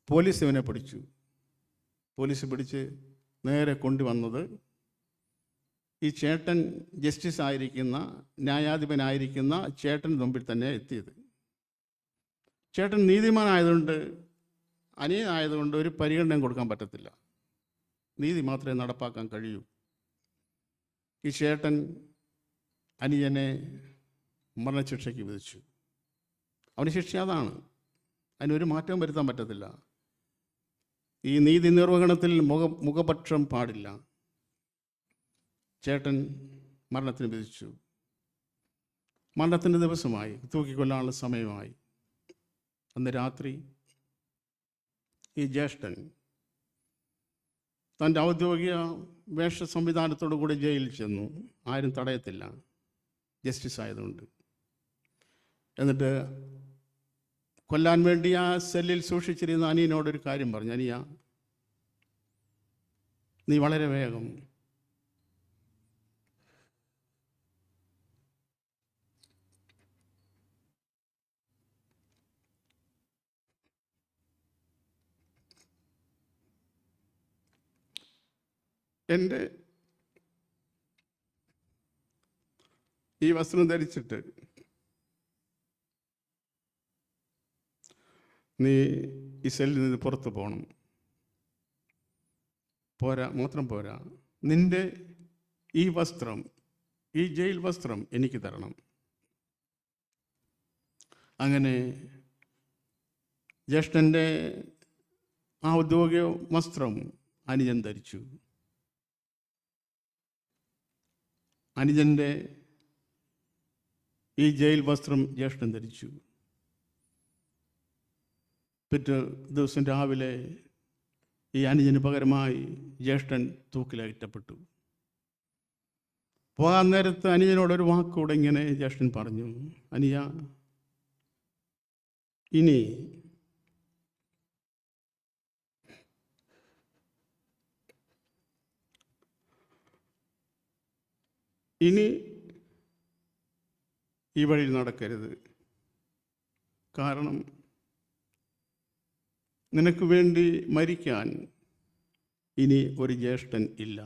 പോലീസ് ഇവനെ പിടിച്ചു. പോലീസ് പിടിച്ച് നേരെ കൊണ്ടുവന്നത് ഈ ചേട്ടൻ ജസ്റ്റിസ് ആയിരിക്കുന്ന, ന്യായാധിപനായിരിക്കുന്ന ചേട്ടൻ മുമ്പിൽ തന്നെ എത്തിയത്. ചേട്ടൻ നീതിമാനായതുകൊണ്ട്, അനിയനായതുകൊണ്ട് ഒരു പരിഗണനയും കൊടുക്കാൻ പറ്റത്തില്ല. നീതി മാത്രമേ നടപ്പാക്കാൻ കഴിയൂ. ഈ ചേട്ടൻ അനിയനെ മരണശിക്ഷയ്ക്ക് വിധിച്ചു. അവന് ശിക്ഷ അതാണ്, അതിനൊരു മാറ്റവും വരുത്താൻ പറ്റത്തില്ല. ഈ നീതി നിർവഹണത്തിൽ മുഖപക്ഷം പാടില്ല. ചേട്ടൻ മരണത്തിന് വിധിച്ചു. മരണത്തിൻ്റെ ദിവസമായി, തൂക്കിക്കൊല്ലാനുള്ള സമയമായി. അന്ന് രാത്രി ഈ ജ്യേഷ്ഠൻ തൻ്റെ ഔദ്യോഗിക വേഷ സംവിധാനത്തോടു കൂടി ജയിലിൽ ചെന്നു. ആരും തടയത്തില്ല, ജസ്റ്റിസ് ആയതുകൊണ്ട്. എന്നിട്ട് കൊല്ലാൻ വേണ്ടി ആ സെല്ലിൽ സൂക്ഷിച്ചിരുന്ന അനിയനോടൊരു കാര്യം പറഞ്ഞു. അനിയ, നീ വളരെ വേഗം എൻ്റെ ഈ വസ്ത്രം ധരിച്ചിട്ട് നീ ഈ സെല്ലിൽ നിന്ന് പുറത്തു പോകണം. മാത്രം പോരാ, നിൻ്റെ ഈ വസ്ത്രം, ഈ ജയിൽ വസ്ത്രം എനിക്ക് തരണം. അങ്ങനെ ജ്യേഷ്ഠൻ്റെ ആ ഔദ്യോഗിക വസ്ത്രം അനുജൻ ധരിച്ചു. അനുജൻ്റെ ഈ ജയിൽ വസ്ത്രം ജ്യേഷ്ഠൻ ധരിച്ചു. പിറ്റേ ദിവസം രാവിലെ ഈ അനുജന് പകരമായി ജ്യേഷ്ഠൻ തൂക്കിലേറ്റപ്പെട്ടു. പോകാൻ നേരത്ത് അനുജനോടൊരു വാക്കുകൂടെ ഇങ്ങനെ ജ്യേഷ്ഠൻ പറഞ്ഞു. അനിയ, ഇനി ഈ വഴിയിൽ നടക്കരുത്. കാരണം നിനക്ക് വേണ്ടി മരിക്കാൻ ഇനി ഒരു ജ്യേഷ്ഠൻ ഇല്ല.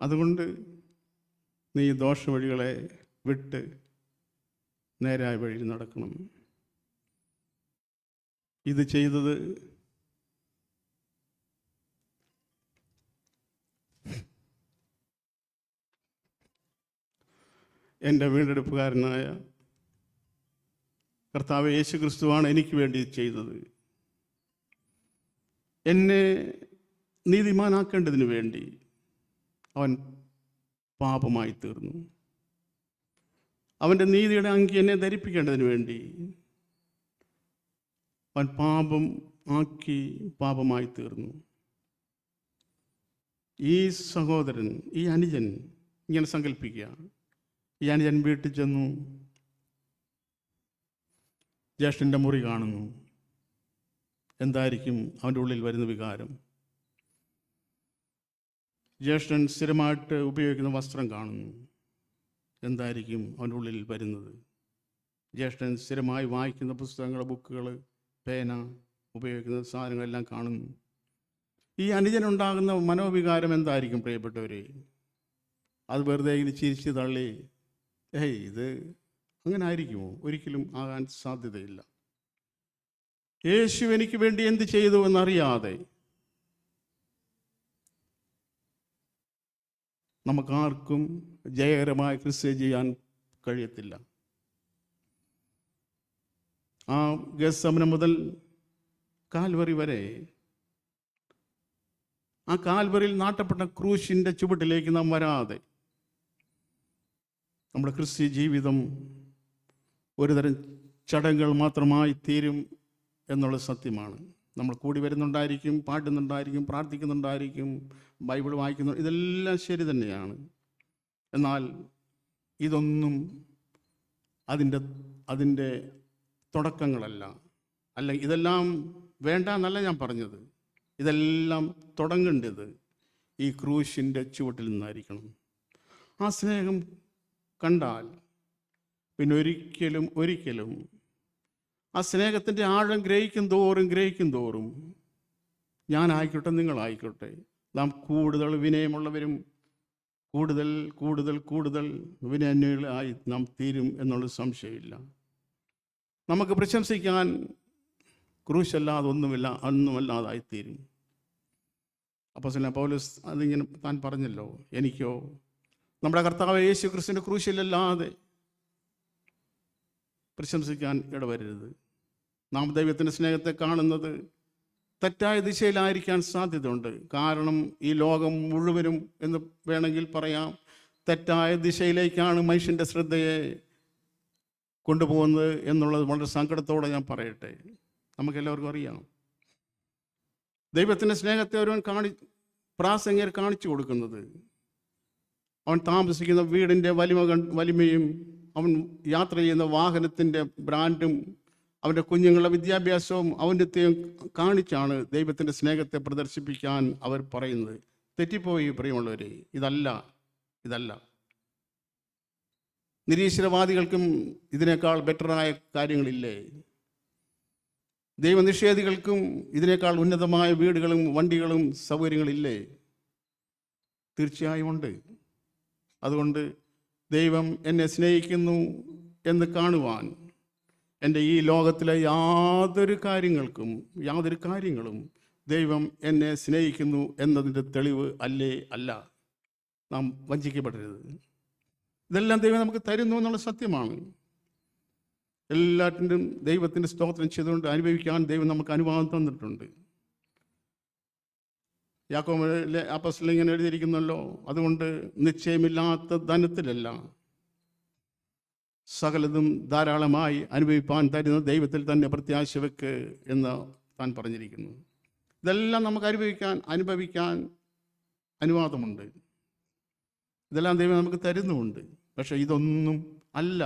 അതുകൊണ്ട് നീ ദോഷവഴികളെ വിട്ട് നേരായ വഴിയിൽ നടക്കണം. ഇത് ചെയ്തത് എൻ്റെ വീണ്ടെടുപ്പുകാരനായ കർത്താവ് യേശു ക്രിസ്തുവാണ് എനിക്ക് വേണ്ടി ചെയ്തത്. എന്നെ നീതിമാനാക്കേണ്ടതിന് വേണ്ടി അവൻ പാപമായി തീർന്നു. അവൻ്റെ നീതിയുടെ അങ്കി എന്നെ ധരിപ്പിക്കേണ്ടതിന് വേണ്ടി അവൻ പാപമായി തീർന്നു. ഈ സഹോദരൻ, ഈ അനുജൻ, ഇങ്ങനെ സങ്കല്പിക്കുക, ഈ അനുജൻ വീട്ടിൽ ചെന്നു, ജ്യേഷ്ഠൻ്റെ മുറി കാണുന്നു. എന്തായിരിക്കും അവൻ്റെ ഉള്ളിൽ വരുന്ന വികാരം? ജ്യേഷ്ഠൻ സ്ഥിരമായിട്ട് ഉപയോഗിക്കുന്ന വസ്ത്രം കാണുന്നു. എന്തായിരിക്കും അവൻ്റെ ഉള്ളിൽ വരുന്നത്? ജ്യേഷ്ഠൻ സ്ഥിരമായി വായിക്കുന്ന പുസ്തകങ്ങൾ, ബുക്കുകൾ, പേന, ഉപയോഗിക്കുന്ന സാധനങ്ങളെല്ലാം കാണുന്നു. ഈ അനുജനുണ്ടാകുന്ന മനോവികാരം എന്തായിരിക്കും പ്രിയപ്പെട്ടവരെ? അത് വെറുതെ ഇങ്ങനെ ചിരിച്ച് തള്ളി ഇത് അങ്ങനെ ആയിരിക്കുമോ? ഒരിക്കലും ആകാൻ സാധ്യതയില്ല. യേശു എനിക്ക് വേണ്ടി എന്ത് ചെയ്തു എന്നറിയാതെ നമുക്കാർക്കും ജയകരമായി ക്രിസ്ത്യ ചെയ്യാൻ കഴിയത്തില്ല. ആ ഗെത്സമന മുതൽ കാൽവറി വരെ, ആ കാൽവറിയിൽ നാട്ടപ്പെട്ട ക്രൂശിൻ്റെ ചുവട്ടിലേക്ക് നാം വരാതെ നമ്മുടെ ക്രിസ്ത്യ ജീവിതം ഒരുതരം ചടങ്ങുകൾ മാത്രമായി തീരും എന്നുള്ള സത്യമാണ്. നമ്മൾ കൂടി വരുന്നുണ്ടായിരിക്കും, പാടുന്നുണ്ടായിരിക്കും, പ്രാർത്ഥിക്കുന്നുണ്ടായിരിക്കും, ബൈബിൾ വായിക്കുന്നു, ഇതെല്ലാം ശരി തന്നെയാണ്. എന്നാൽ ഇതൊന്നും അതിൻ്റെ തുടക്കങ്ങളല്ല. അല്ലെങ്കിൽ ഇതെല്ലാം വേണ്ട എന്നല്ല ഞാൻ പറഞ്ഞത്. ഇതെല്ലാം തുടങ്ങേണ്ടത് ഈ ക്രൂശിൻ്റെ ചുവട്ടിൽ നിന്നായിരിക്കണം. ആ സ്നേഹം കണ്ടാൽ പിന്നെ ഒരിക്കലും ആ സ്നേഹത്തിൻ്റെ ആഴം ഗ്രഹിക്കും തോറും ഞാനായിക്കോട്ടെ, നിങ്ങളായിക്കോട്ടെ, നാം കൂടുതൽ വിനയമുള്ളവരും കൂടുതൽ വിനയാന്വികളായി നാം തീരും എന്നുള്ള സംശയമില്ല. നമുക്ക് പ്രശംസിക്കാൻ ക്രൂശല്ലാതെ ഒന്നുമല്ലാതായിത്തീരും. അപ്പോസ്തലനായ പൗലോസ് അതിങ്ങനെ താൻ പറഞ്ഞല്ലോ, എനിക്കോ നമ്മുടെ കർത്താവ് യേശു ക്രിസ്തുവിൻ്റെ ക്രൂശിലല്ലാതെ പ്രശംസിക്കാൻ ഇടവരരുത്. നാം ദൈവത്തിൻ്റെ സ്നേഹത്തെ കാണുന്നത് തെറ്റായ ദിശയിലായിരിക്കാൻ സാധ്യതയുണ്ട്. കാരണം ഈ ലോകം മുഴുവനും എന്ന് വേണമെങ്കിൽ പറയാം, തെറ്റായ ദിശയിലേക്കാണ് മനുഷ്യൻ്റെ ശ്രദ്ധയെ കൊണ്ടുപോകുന്നത് എന്നുള്ളത് വളരെ സങ്കടത്തോടെ ഞാൻ പറയട്ടെ. നമുക്കെല്ലാവർക്കും അറിയാം, ദൈവത്തിൻ്റെ സ്നേഹത്തെ ഒരുവൻ പ്രാസംഗികർ കാണിച്ചു കൊടുക്കുന്നത് അവൻ താമസിക്കുന്ന വീടിൻ്റെ വലിമയും അവൻ യാത്ര ചെയ്യുന്ന വാഹനത്തിൻ്റെ ബ്രാൻഡും അവൻ്റെ കുഞ്ഞുങ്ങളുടെ വിദ്യാഭ്യാസവും ഔന്നത്യവും കാണിച്ചാണ് ദൈവത്തിൻ്റെ സ്നേഹത്തെ പ്രദർശിപ്പിക്കാൻ അവർ പറയുന്നത്. തെറ്റിപ്പോയി പ്രിയമുള്ളവരെ, ഇതല്ല. നിരീശ്വരവാദികൾക്കും ഇതിനേക്കാൾ ബെറ്ററായ കാര്യങ്ങളില്ലേ? ദൈവനിഷേധികൾക്കും ഇതിനേക്കാൾ ഉന്നതമായ വീടുകളും വണ്ടികളും സൗകര്യങ്ങളില്ലേ? തീർച്ചയായും ഉണ്ട്. അതുകൊണ്ട് ദൈവം എന്നെ സ്നേഹിക്കുന്നു എന്ന് കാണുവാൻ എൻ്റെ ഈ ലോകത്തിലെ യാതൊരു കാര്യങ്ങളും ദൈവം എന്നെ സ്നേഹിക്കുന്നു എന്നതിൻ്റെ തെളിവ് അല്ല. നാം വഞ്ചിക്കപ്പെടരുത്. ഇതെല്ലാം ദൈവം നമുക്ക് തരുന്നു എന്നുള്ള സത്യമാണ്. എല്ലാറ്റിനും ദൈവത്തിൻ്റെ സ്തോത്രം ചെയ്തുകൊണ്ട് അനുഭവിക്കാൻ ദൈവം നമുക്ക് അനുവാദം തന്നിട്ടുണ്ട്. യാക്കോബിലെ അപ്പോസ്തലൻ ഇങ്ങനെ എഴുതിയിരിക്കുന്നല്ലോ, അതുകൊണ്ട് നിശ്ചയമില്ലാത്ത ധനത്തിലല്ല, സകലതും ധാരാളമായി അനുഭവിപ്പാൻ തരുന്ന ദൈവത്തിൽ തന്നെ പ്രത്യാശ വെക്ക് എന്ന് താൻ പറഞ്ഞിരിക്കുന്നു. ഇതെല്ലാം നമുക്ക് അനുഭവിക്കാൻ അനുവാദമുണ്ട്. ഇതെല്ലാം ദൈവം നമുക്ക് തരുന്നുമുണ്ട്. പക്ഷെ ഇതൊന്നും അല്ല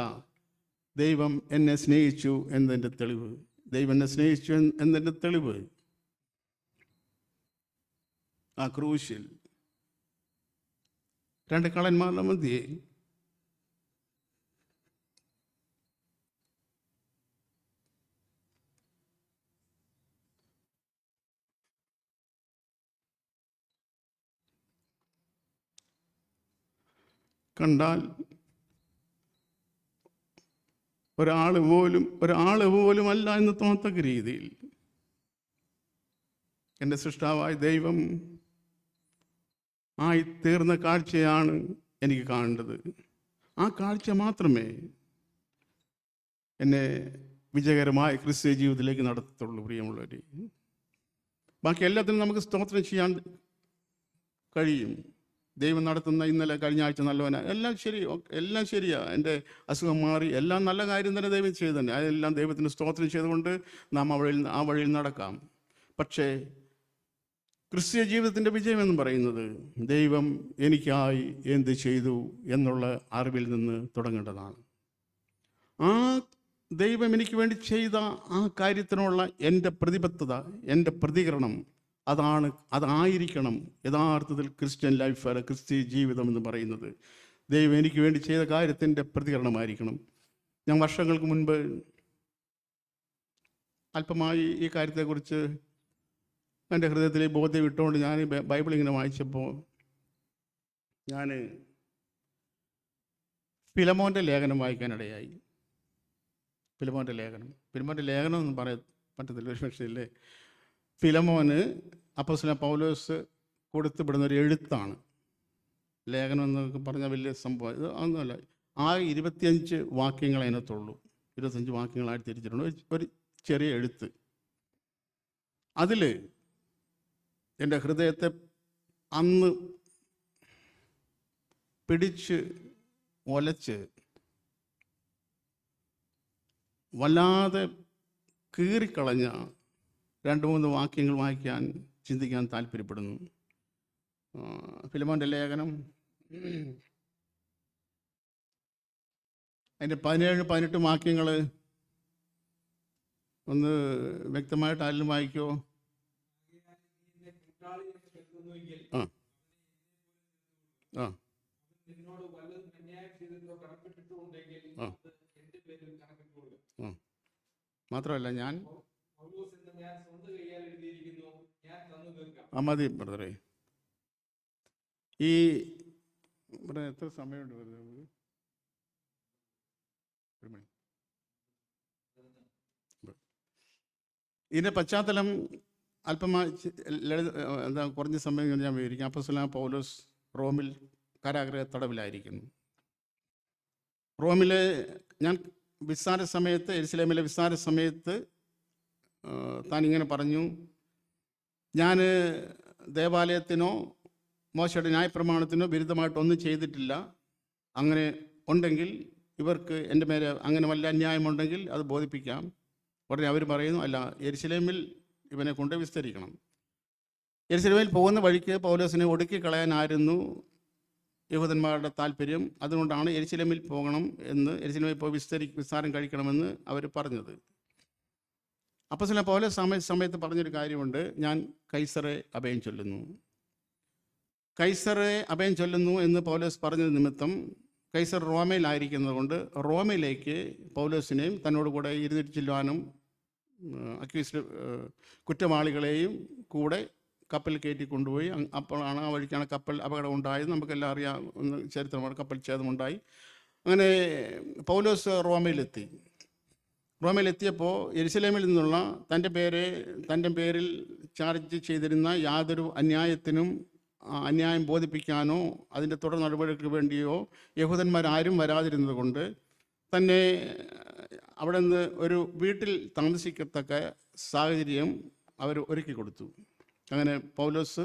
ദൈവം എന്നെ സ്നേഹിച്ചു എന്നതിൻ്റെ തെളിവ്. ദൈവം എന്നെ സ്നേഹിച്ചു എന്നതിൻ്റെ തെളിവ് ആ ക്രൂശിൽ 2 കള്ളന്മാരുടെ മധ്യേ കണ്ടാൽ ഒരാൾ പോലും അല്ല എന്ന് തോന്നത്തക്ക രീതിയിൽ എൻ്റെ സൃഷ്ടാവായ ദൈവം തീർന്ന കാഴ്ചയാണ് എനിക്ക് കാണേണ്ടത്. ആ കാഴ്ച മാത്രമേ എന്നെ വിജയകരമായ ക്രിസ്തീയ ജീവിതത്തിലേക്ക് നടത്തത്തുള്ളൂ പ്രിയമുള്ളവരെ. ബാക്കി എല്ലാത്തിനും നമുക്ക് സ്തോത്രം ചെയ്യാൻ കഴിയും. ദൈവം നടത്തുന്ന ഇന്നലെ കഴിഞ്ഞ ആഴ്ച നല്ലവനാ, എല്ലാം ശരിയാ, എൻ്റെ അസുഖം മാറി, എല്ലാം നല്ല കാര്യം തന്നെ ദൈവം ചെയ്തു തന്നെ. അതെല്ലാം ദൈവത്തിന് സ്തോത്രം ചെയ്തുകൊണ്ട് നാം ആ വഴിയിൽ നടക്കാം. പക്ഷേ ക്രിസ്തീയ ജീവിതത്തിൻ്റെ വിജയം എന്ന് പറയുന്നത് ദൈവം എനിക്കായി എന്ത് ചെയ്തു എന്നുള്ള അറിവിൽ നിന്ന് തുടങ്ങേണ്ടതാണ്. ആ ദൈവം എനിക്ക് വേണ്ടി ചെയ്ത ആ കാര്യത്തിനുള്ള എൻ്റെ പ്രതിബദ്ധത, എൻ്റെ പ്രതികരണം അതായിരിക്കണം യഥാർത്ഥത്തിൽ ക്രിസ്ത്യൻ ലൈഫ്, അല്ല ക്രിസ്തീയ ജീവിതം എന്ന് പറയുന്നത്. ദൈവം എനിക്ക് വേണ്ടി ചെയ്ത കാര്യത്തിൻ്റെ പ്രതികരണമായിരിക്കണം. ഞാൻ വർഷങ്ങൾക്ക് മുൻപ് അല്പമായി ഈ കാര്യത്തെക്കുറിച്ച് എൻ്റെ ഹൃദയത്തിൽ ബോധ്യം ഇട്ടുകൊണ്ട് ഞാൻ ബൈബിൾ ഇങ്ങനെ വായിച്ചപ്പോൾ ഞാൻ ഫിലമോൻ്റെ ലേഖനം വായിക്കാനിടയായി. ഫിലമോൻ്റെ ലേഖനം ഒന്നും പറയാൻ പറ്റത്തില്ല ഒരു പക്ഷേ. ഫിലമോന് അപ്പോസ്തലൻ പൗലോസ് കൊടുത്തുവിടുന്നൊരു എഴുത്താണ്. ലേഖനം എന്നൊക്കെ പറഞ്ഞാൽ വലിയ സംഭവം ഇത് ഒന്നുമല്ല. 25 വാക്യങ്ങൾ അതിനകത്തുള്ളൂ. 25 വാക്യങ്ങളായിട്ട് തിരിച്ചിട്ടുണ്ട്. ഒരു ചെറിയ എഴുത്ത്. അതിൽ എൻ്റെ ഹൃദയത്തെ അന്ന് പിടിച്ച് ഒലച്ച് വല്ലാതെ കീറിക്കളഞ്ഞ 2-3 വാക്യങ്ങൾ വായിക്കാൻ ചിന്തിക്കാൻ താല്പര്യപ്പെടുന്നു. ഫിലിമോൻ്റെ ലേഖനം അതിൻ്റെ 17-18 വാക്യങ്ങൾ ഒന്ന് വ്യക്തമായിട്ട് ആരെങ്കിലും വായിക്കുമോ? ആ ആ ആ മാത്രമല്ല ഞാൻ മതി ബ്രദറെ. ഈ ഇവിടെ എത്ര സമയമുണ്ട് ബ്രദറെ? 1 മണി. ഇതിൻ്റെ പശ്ചാത്തലം അല്പമായി എന്താ കുറഞ്ഞ സമയം ഞാൻ വിവരിക്കാം. അപ്പോസ്തലനായ പൗലോസ് റോമിൽ കാരാഗൃഹ തടവിലായിരിക്കുന്നു. റോമിലെ ഞാൻ വിസ്താര സമയത്ത്, യെരുശലേമിലെ വിസ്താര സമയത്ത് താൻ ഇങ്ങനെ പറഞ്ഞു, ഞാൻ ദേവാലയത്തിനോ മോശയുടെ ന്യായപ്രമാണത്തിനോ വിരുദ്ധമായിട്ടൊന്നും ചെയ്തിട്ടില്ല. അങ്ങനെ ഉണ്ടെങ്കിൽ ഇവർക്ക് എൻ്റെ മേലെ അങ്ങനെ വല്ല അന്യായമുണ്ടെങ്കിൽ അത് ബോധിപ്പിക്കാം. ഉടനെ അവർ പറയുന്നു, അല്ല, യെരുശലേമിൽ ഇവനെ കൊണ്ട് വിസ്തരിക്കണം. യെരുശലേമിൽ പോകുന്ന വഴിക്ക് പൗലോസിനെ ഒടുക്കിക്കളയാനായിരുന്നു യഹൂദന്മാരുടെ താല്പര്യം. അതുകൊണ്ടാണ് യെരുശലേമിൽ പോകണം എന്ന്, യെരുശലേമിൽ പോയി വിസ്താരം കഴിക്കണമെന്ന് അവർ പറഞ്ഞത്. അപ്പോസ്തലൻ പൗലോസ് സമയത്ത് പറഞ്ഞൊരു കാര്യമുണ്ട്, ഞാൻ കൈസറെ അഭയം ചൊല്ലുന്നു. കൈസറെ അഭയം ചൊല്ലുന്നു എന്ന് പൗലോസ് പറഞ്ഞത് നിമിത്തം കൈസർ റോമയിലായിരിക്കുന്നത് കൊണ്ട് റോമയിലേക്ക് പൗലോസിനെയും തന്നോട് കൂടെ ഇരുന്നിട്ട് ചെല്ലുവാനും അക്യൂസ്ഡ് കുറ്റവാളികളെയും കൂടെ കപ്പൽ കയറ്റി കൊണ്ടുപോയി. അപ്പോഴാണ് ആ വഴിക്കാണ് കപ്പൽ അപകടം ഉണ്ടായത്. നമുക്കെല്ലാം അറിയാവുന്ന ചരിത്രമാണ്. കപ്പൽ ഛേദമുണ്ടായി. അങ്ങനെ പൗലോസ് റോമയിലെത്തിയപ്പോൾ യെരുശലേമിൽ നിന്നുള്ള തൻ്റെ പേരിൽ ചാർജ് ചെയ്തിരുന്ന യാതൊരു അന്യായം ബോധിപ്പിക്കാനോ അതിൻ്റെ തുടർ നടപടികൾക്ക് വേണ്ടിയോ യഹൂദന്മാരാരും വരാതിരുന്നത് കൊണ്ട് തന്നെ അവിടെ നിന്ന് ഒരു വീട്ടിൽ താമസിക്കത്തക്ക സാഹചര്യം അവർ ഒരുക്കി കൊടുത്തു. അങ്ങനെ പൗലോസ്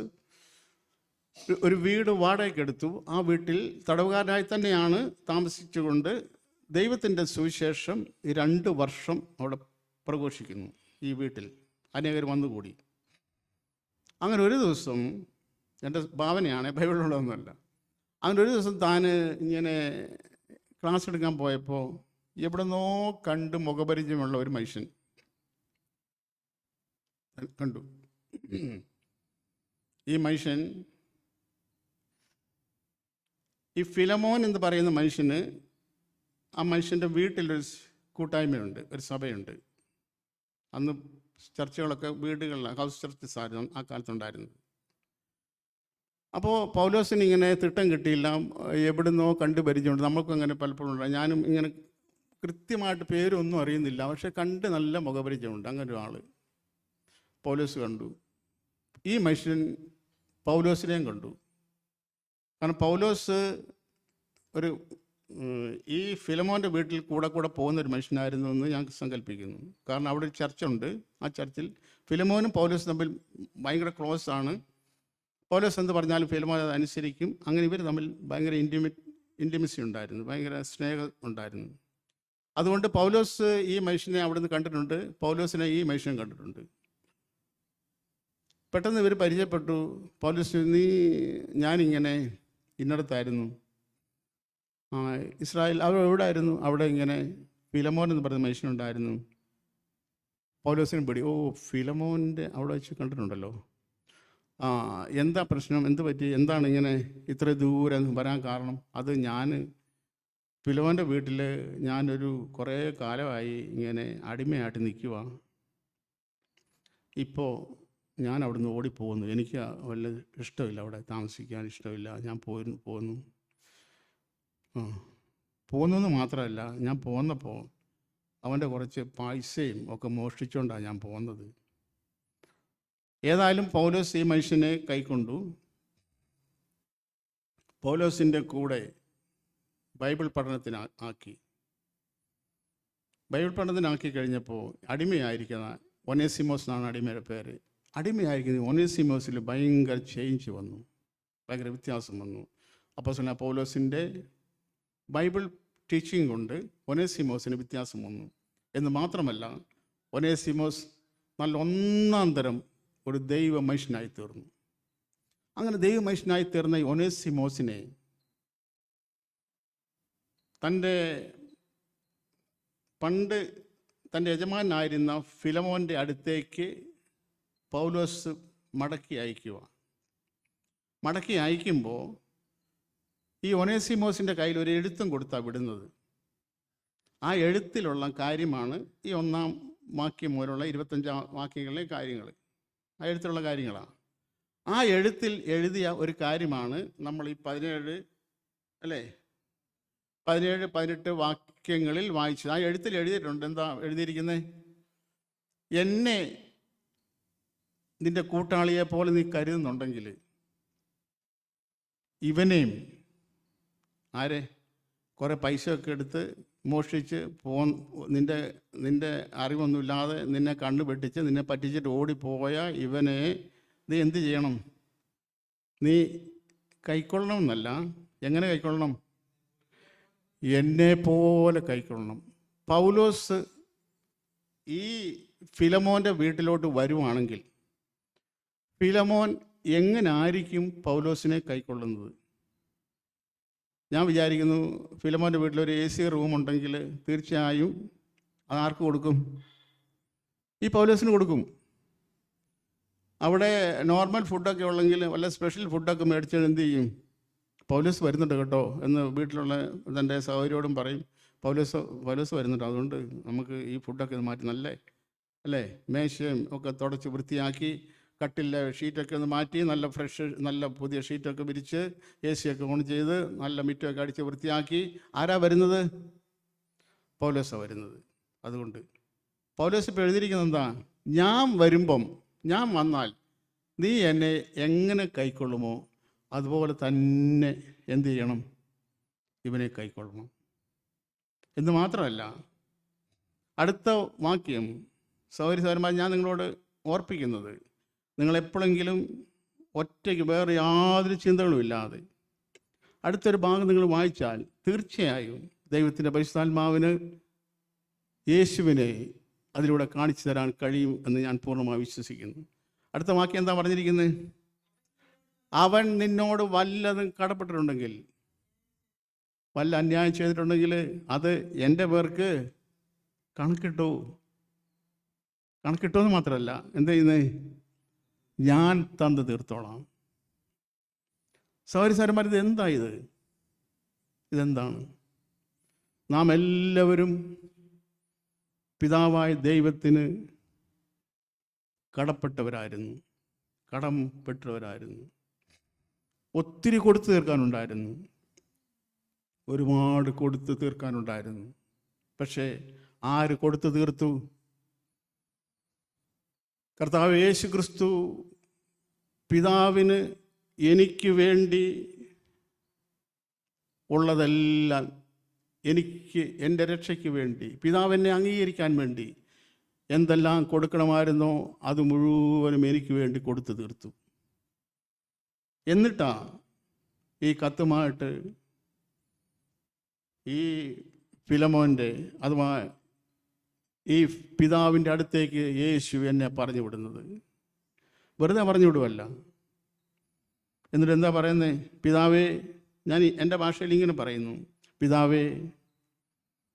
ഒരു വീട് വാടകയ്ക്കെടുത്തു. ആ വീട്ടിൽ തടവുകാരനായി തന്നെയാണ് താമസിച്ചുകൊണ്ട് ദൈവത്തിൻ്റെ സുവിശേഷം 2 വർഷം അവിടെ പ്രഘോഷിക്കുന്നു. ഈ വീട്ടിൽ അനേകർ വന്നുകൂടി. അങ്ങനെ ഒരു ദിവസം, എൻ്റെ ഭാവനയാണ്, ബൈബിളിലുള്ളതൊന്നുമല്ല, അങ്ങനെ ഒരു ദിവസം താൻ ഇങ്ങനെ ക്ലാസ് എടുക്കാൻ പോയപ്പോൾ എവിടുന്നോ കണ്ട് മുഖപരിചയമുള്ള ഒരു മനുഷ്യൻ കണ്ടു. ഈ മനുഷ്യൻ, ഈ ഫിലമോൻ എന്ന് പറയുന്ന മനുഷ്യന്, ആ മനുഷ്യൻ്റെ വീട്ടിലൊരു കൂട്ടായ്മയുണ്ട്, ഒരു സഭയുണ്ട്. അന്ന് ചർച്ചകളൊക്കെ വീടുകളിലാണ്, ഹൗസ് ചർച്ചസ് ആയിരുന്നു ആ കാലത്തുണ്ടായിരുന്നത്. അപ്പോൾ പൗലോസിന് ഇങ്ങനെ തിട്ടം കിട്ടിയില്ല, എവിടുന്നോ കണ്ട് പരിചയമുണ്ട്. നമ്മൾക്കും അങ്ങനെ പലപ്പോഴും ഉണ്ടായി. ഞാനും ഇങ്ങനെ കൃത്യമായിട്ട് പേരൊന്നും അറിയുന്നില്ല, പക്ഷെ കണ്ട് നല്ല മുഖപരിചയമുണ്ട്. അങ്ങനെ ഒരാൾ പൗലോസ് കണ്ടു. ഈ മനുഷ്യൻ പൗലോസിനെയും കണ്ടു. കാരണം പൗലോസ് ഈ ഫിലമോൻ്റെ വീട്ടിൽ കൂടെ പോകുന്നൊരു മനുഷ്യനായിരുന്നു എന്ന് ഞാൻ സങ്കല്പിക്കുന്നു. കാരണം അവിടെ ഒരു ചർച്ചുണ്ട്. ആ ചർച്ചിൽ ഫിലമോനും പൗലോസും തമ്മിൽ ഭയങ്കര ക്ലോസ് ആണ്. പൗലോസ് എന്ന് പറഞ്ഞാലും ഫിലമോൻ അത് അനുസരിക്കും. അങ്ങനെ ഇവർ തമ്മിൽ ഭയങ്കര ഇൻറ്റിമസി ഉണ്ടായിരുന്നു, ഭയങ്കര സ്നേഹം ഉണ്ടായിരുന്നു. അതുകൊണ്ട് പൗലോസ് ഈ മനുഷ്യനെ അവിടെ നിന്ന് കണ്ടിട്ടുണ്ട്, പൗലോസിനെ ഈ മനുഷ്യനെ കണ്ടിട്ടുണ്ട്. പെട്ടെന്ന് ഇവർ പരിചയപ്പെട്ടു. പൗലോസ്, ഞാനിങ്ങനെ ഇന്നടത്തായിരുന്നു, ഇസ്രായേൽ. അവർ എവിടെ ആയിരുന്നു? അവിടെ ഇങ്ങനെ ഫിലമോൻ എന്ന് പറയുന്ന മനുഷ്യനുണ്ടായിരുന്നു. പൗലോസിനും പിടി, ഫിലമോൻ്റെ അവിടെ വെച്ച് കണ്ടിട്ടുണ്ടല്ലോ. എന്താ പ്രശ്നം? എന്ത് പറ്റി? എന്താണ് ഇങ്ങനെ ഇത്ര ദൂരം വരാൻ കാരണം? അത് ഞാൻ ഫിലമോൻ്റെ വീട്ടിൽ ഞാനൊരു കുറേ കാലമായി ഇങ്ങനെ അടിമയായിട്ട് നിൽക്കുക. ഇപ്പോൾ ഞാൻ അവിടുന്ന് ഓടിപ്പോകുന്നു. എനിക്ക് വല്ല ഇഷ്ടമില്ല, അവിടെ താമസിക്കാൻ ഇഷ്ടമില്ല. ഞാൻ പോകുന്നു എന്ന് മാത്രമല്ല, ഞാൻ പോന്നപ്പോൾ അവൻ്റെ കുറച്ച് പൈസയും ഒക്കെ മോഷ്ടിച്ചുകൊണ്ടാണ് ഞാൻ പോകുന്നത്. ഏതായാലും പൗലോസ് ഈ മനുഷ്യനെ കൈക്കൊണ്ടു. പൗലോസിൻ്റെ കൂടെ ബൈബിൾ പഠനത്തിനാക്കി. ബൈബിൾ പഠനത്തിനാക്കി കഴിഞ്ഞപ്പോൾ അടിമയായിരിക്കുന്ന ഒനേസിമോസ് എന്നാണ് അടിമയുടെ പേര്. അടിമയായിരിക്കുന്ന ഒനേസിമോസിൽ ഭയങ്കര ചേഞ്ച് വന്നു, ഭയങ്കര വ്യത്യാസം വന്നു. അപ്പോസ്തലനായ പൗലോസിൻ്റെ ബൈബിൾ ടീച്ചിങ് കൊണ്ട് ഒനേസിമോസിന് വ്യത്യാസം വന്നു എന്ന് മാത്രമല്ല, ഒനേസിമോസ് നല്ല ഒന്നാം തരം ഒരു ദൈവ മനുഷ്യനായി തീർന്നു. അങ്ങനെ ദൈവ മനുഷ്യനായി തീർന്ന ഒനേസിമോസിനെ തൻ്റെ പണ്ട് തൻ്റെ യജമാനായിരുന്ന ഫിലമോൻ്റെ അടുത്തേക്ക് പൗലോസ് മടക്കി അയക്കുമ്പോൾ ഈ ഒനേസിമോസിൻ്റെ കയ്യിൽ ഒരു എഴുത്തും കൊടുത്താണ് വിടുന്നത്. ആ എഴുത്തിലുള്ള കാര്യമാണ് ഈ 1-ാം വാക്യം മുതലുള്ള 25 വാക്യങ്ങളിലെ കാര്യങ്ങൾ. ആ എഴുത്തിലുള്ള കാര്യങ്ങളാണ്. ആ എഴുത്തിൽ എഴുതിയ ഒരു കാര്യമാണ് നമ്മൾ ഈ 17 അല്ലേ 17-18 വാക്യങ്ങളിൽ വായിച്ചത്. ആ എഴുത്തിൽ എഴുതിയിട്ടുണ്ട്. എന്താ എഴുതിയിരിക്കുന്നത്? എന്നെ നിന്റെ കൂട്ടാളിയെ പോലെ നീ കരുതുന്നുണ്ടെങ്കിൽ ഇവനെയും ആരെ കുറേ പൈസയൊക്കെ എടുത്ത് മോഷ്ടിച്ച് നിന്റെ അറിവൊന്നുമില്ലാതെ നിന്നെ കണ്ണു വെട്ടിച്ച് നിന്നെ പറ്റിച്ചിട്ട് ഓടിപ്പോയ ഇവനെ നീ എന്ത് ചെയ്യണം? നീ കൈക്കൊള്ളണം എന്നല്ല, എങ്ങനെ കൈക്കൊള്ളണം? എന്നെ പോലെ കൈക്കൊള്ളണം. പൗലോസ് ഈ ഫിലമോൻ്റെ വീട്ടിലോട്ട് വരുവാണെങ്കിൽ ഫിലമോൻ എങ്ങനെ ആയിരിക്കും പൗലോസിനെ കൈക്കൊള്ളുന്നത്? ഞാൻ വിചാരിക്കുന്നു ഫിലമോൻ്റെ വീട്ടിലൊരു AC റൂമുണ്ടെങ്കിൽ തീർച്ചയായും അത് ആർക്ക് കൊടുക്കും? ഈ പൗലോസിന് കൊടുക്കും. അവിടെ നോർമൽ ഫുഡൊക്കെ ഉള്ളെങ്കിൽ വല്ല സ്പെഷ്യൽ ഫുഡൊക്കെ മേടിച്ചാൽ എന്ത് ചെയ്യും? പൗലോസ് വരുന്നുണ്ട് കേട്ടോ എന്ന് വീട്ടിലുള്ള തൻ്റെ സഹോദരിയോടും പറയും. പൗലോസ് വരുന്നുണ്ട്, അതുകൊണ്ട് നമുക്ക് ഈ ഫുഡൊക്കെ മാറ്റി നല്ല അല്ലേ മേശയും ഒക്കെ തുടച്ച് വൃത്തിയാക്കി കട്ടിലെ ഷീറ്റൊക്കെ ഒന്ന് മാറ്റി നല്ല ഫ്രഷ് നല്ല പുതിയ ഷീറ്റൊക്കെ വിരിച്ച് AC ഒക്കെ ഓൺ ചെയ്ത് നല്ല മിറ്റമൊക്കെ അടിച്ച് വൃത്തിയാക്കി ആരാ വരുന്നത്? പൗലോസാണ് വരുന്നത്. അതുകൊണ്ട് പൗലോസ് ഇപ്പോൾ എഴുതിയിരിക്കുന്നത് എന്താ? ഞാൻ വന്നാൽ നീ എന്നെ എങ്ങനെ കൈക്കൊള്ളുമോ അതുപോലെ തന്നെ എന്ത് ചെയ്യണം? ഇവനെ കൈക്കൊള്ളണം എന്ന് മാത്രമല്ല, അടുത്ത വാക്യം സഹോദരന്മാർ ഞാൻ നിങ്ങളോട് ഓർപ്പിക്കുന്നത്, നിങ്ങളെപ്പോഴെങ്കിലും ഒറ്റയ്ക്ക് വേറെ യാതൊരു ചിന്തകളും ഇല്ലാതെ അടുത്തൊരു ഭാഗം നിങ്ങൾ വായിച്ചാൽ തീർച്ചയായും ദൈവത്തിൻ്റെ പരിശുദ്ധാത്മാവിന് യേശുവിനെ അതിലൂടെ കാണിച്ചു തരാൻ കഴിയും എന്ന് ഞാൻ പൂർണ്ണമായി വിശ്വസിക്കുന്നു. അടുത്ത വാക്യം എന്താ പറഞ്ഞിരിക്കുന്നത്? അവൻ നിന്നോട് വല്ലതും കടപ്പെട്ടിട്ടുണ്ടെങ്കിൽ, വല്ല അന്യായം ചെയ്തിട്ടുണ്ടെങ്കിൽ അത് എൻ്റെ പേർക്ക് കണക്കിട്ടുമെന്ന് മാത്രമല്ല, എന്താ ചെയ്യുന്നത്? ഞാൻ തന്നു തീർത്തോളാം. സഹോദരന്മാർ, ഇതെന്താണ്? നാം എല്ലാവരും പിതാവായ ദൈവത്തിന് കടപ്പെട്ടവരായിരുന്നു. ഒത്തിരി കൊടുത്തു തീർക്കാനുണ്ടായിരുന്നു, ഒരുപാട് കൊടുത്തു തീർക്കാനുണ്ടായിരുന്നു. പക്ഷേ ആര് കൊടുത്തു തീർത്തു? കർത്താവ് യേശു ക്രിസ്തു പിതാവിന് എനിക്ക് വേണ്ടി ഉള്ളതെല്ലാം, എൻ്റെ രക്ഷയ്ക്ക് വേണ്ടി, പിതാവിനെ അംഗീകരിക്കാൻ വേണ്ടി എന്തെല്ലാം കൊടുക്കണമായിരുന്നോ അത് മുഴുവനും എനിക്ക് വേണ്ടി കൊടുത്തു തീർത്തു. എന്നിട്ടാ ഈ കത്തുമായിട്ട് ഈ ഫിലമോൻ്റെ അഥവാ ഈ പിതാവിൻ്റെ അടുത്തേക്ക് യേശു എന്നെ പറഞ്ഞു വിടുന്നത്. വെറുതെ പറഞ്ഞു വിടുവല്ല. എന്നിട്ട് എന്താ പറയുന്നത്? പിതാവേ, ഞാൻ എൻ്റെ ഭാഷയിൽ ഇങ്ങനെ പറയുന്നു, പിതാവേ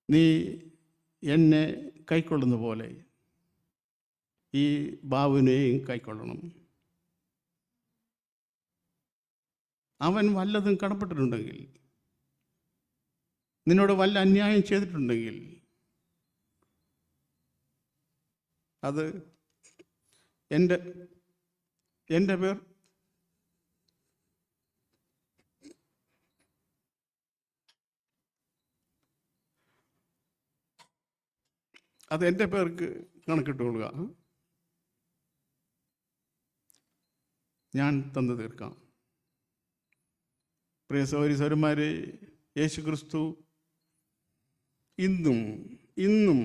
നീ എന്നെ കൈക്കൊള്ളുന്ന പോലെ ഈ ബാബുവിനെയും കൈക്കൊള്ളണം. അവൻ വല്ലതും കടപ്പെട്ടിട്ടുണ്ടെങ്കിൽ, നിന്നോട് വല്ല അന്യായം ചെയ്തിട്ടുണ്ടെങ്കിൽ അത് എൻ്റെ പേർ അത് എൻ്റെ പേർക്ക് കണക്കിട്ടുകൊള്ളുക, ഞാൻ തന്നു തീർക്കാം. പ്രിയ സഹോദരന്മാർ, യേശു ക്രിസ്തു ഇന്നും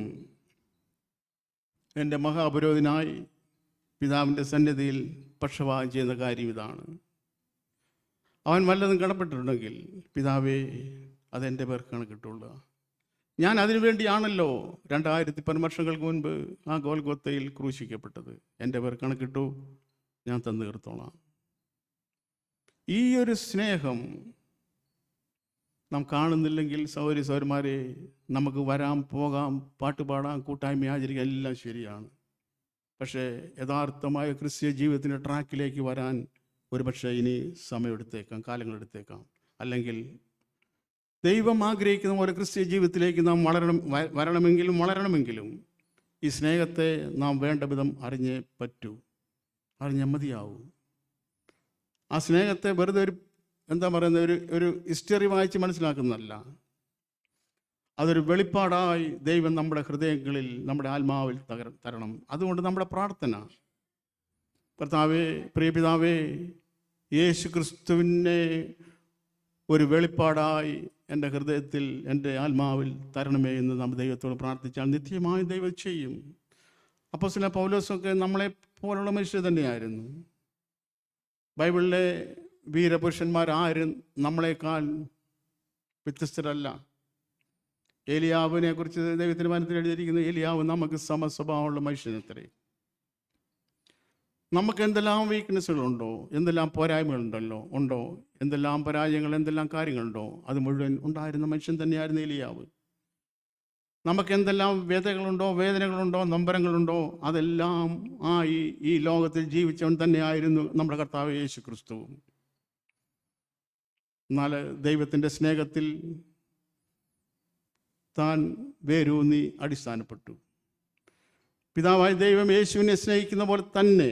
എൻ്റെ മഹാപുരോഹിതനായി പിതാവിൻ്റെ സന്നിധിയിൽ പക്ഷപാതം ചെയ്യുന്ന കാര്യം ഇതാണ്. അവൻ വല്ലതും കടപ്പെട്ടിട്ടുണ്ടെങ്കിൽ, പിതാവേ അതെൻ്റെ പേർക്ക് കണക്കിട്ടുകൊള്ളുക, ഞാൻ അതിനു വേണ്ടിയാണല്ലോ 2000 വർഷങ്ങൾക്ക് മുൻപ് ആ ഗോൽഗോത്തയിൽ ക്രൂശിക്കപ്പെട്ടത്. എൻ്റെ പേർ കണക്കിട്ടു, ഞാൻ തന്നു തീർത്തോളാം. ഈ ഒരു സ്നേഹം നാം കാണുന്നില്ലെങ്കിൽ സഹോദരന്മാരെ, നമുക്ക് വരാം, പോകാം, പാട്ടുപാടാം, കൂട്ടായ്മ ആചരിക്കാം, എല്ലാം ശരിയാണ്. പക്ഷേ യഥാർത്ഥമായ ക്രിസ്തീയ ജീവിതത്തിൻ്റെ ട്രാക്കിലേക്ക് വരാൻ ഒരുപക്ഷെ ഇനി സമയമെടുത്തേക്കാം, കാലങ്ങളെടുത്തേക്കാം. അല്ലെങ്കിൽ ദൈവം ആഗ്രഹിക്കുന്ന പോലെ ക്രിസ്തീയ ജീവിതത്തിലേക്ക് നാം വളരണമെങ്കിലും ഈ സ്നേഹത്തെ നാം വേണ്ട വിധം അറിഞ്ഞേ പറ്റൂ, അറിഞ്ഞേ മതിയാവൂ. ആ സ്നേഹത്തെ വെറുതെ ഒരു ഹിസ്റ്ററി വായിച്ച് മനസ്സിലാക്കുന്നതല്ല. അതൊരു വെളിപ്പാടായി ദൈവം നമ്മുടെ ഹൃദയങ്ങളിൽ, നമ്മുടെ ആത്മാവിൽ തരണം. അതുകൊണ്ട് നമ്മുടെ പ്രാർത്ഥന, കർത്താവേ, പ്രിയപിതാവേ, യേശു ക്രിസ്തുവിനെ ഒരു വെളിപ്പാടായി എൻ്റെ ഹൃദയത്തിൽ, എൻ്റെ ആത്മാവിൽ തരണമേ എന്ന് നാം ദൈവത്തോട് പ്രാർത്ഥിച്ചാൽ നിത്യമായി ദൈവം ചെയ്യും. അപ്പോസ്തലൻ പൗലോസൊക്കെ നമ്മളെ പോലുള്ള മനുഷ്യർ തന്നെയായിരുന്നു. ബൈബിളിലെ വീരപുരുഷന്മാരാരും നമ്മളെക്കാൾ വ്യത്യസ്തരല്ല. ഏലിയാവിനെ കുറിച്ച് ദൈവത്തിൻ്റെ വചനത്തിൽ എഴുതിയിരിക്കുന്നു, ഏലിയാവ് നമുക്ക് സമസ്വഭാവമുള്ള മനുഷ്യനത്രേ. നമുക്ക് എന്തെല്ലാം വീക്ക്നെസ്സുകളുണ്ടോ, എന്തെല്ലാം പോരായ്മകളുണ്ടോ, എന്തെല്ലാം പരാജയങ്ങൾ, എന്തെല്ലാം കാര്യങ്ങളുണ്ടോ, അത് മുഴുവൻ ഉണ്ടായിരുന്ന മനുഷ്യൻ തന്നെയായിരുന്നു ഏലിയാവ്. നമുക്ക് എന്തെല്ലാം വ്യതകളുണ്ടോ, വേദനകളുണ്ടോ, നൊമ്പരങ്ങളുണ്ടോ, അതെല്ലാം ഈ ലോകത്തിൽ ജീവിച്ചവൻ തന്നെയായിരുന്നു നമ്മുടെ കർത്താവ് യേശു ക്രിസ്തു. എന്നാൽ ദൈവത്തിൻ്റെ സ്നേഹത്തിൽ താൻ വേരൂന്നി അടിസ്ഥാനപ്പെട്ടു. പിതാവായ ദൈവം യേശുവിനെ സ്നേഹിക്കുന്ന പോലെ തന്നെ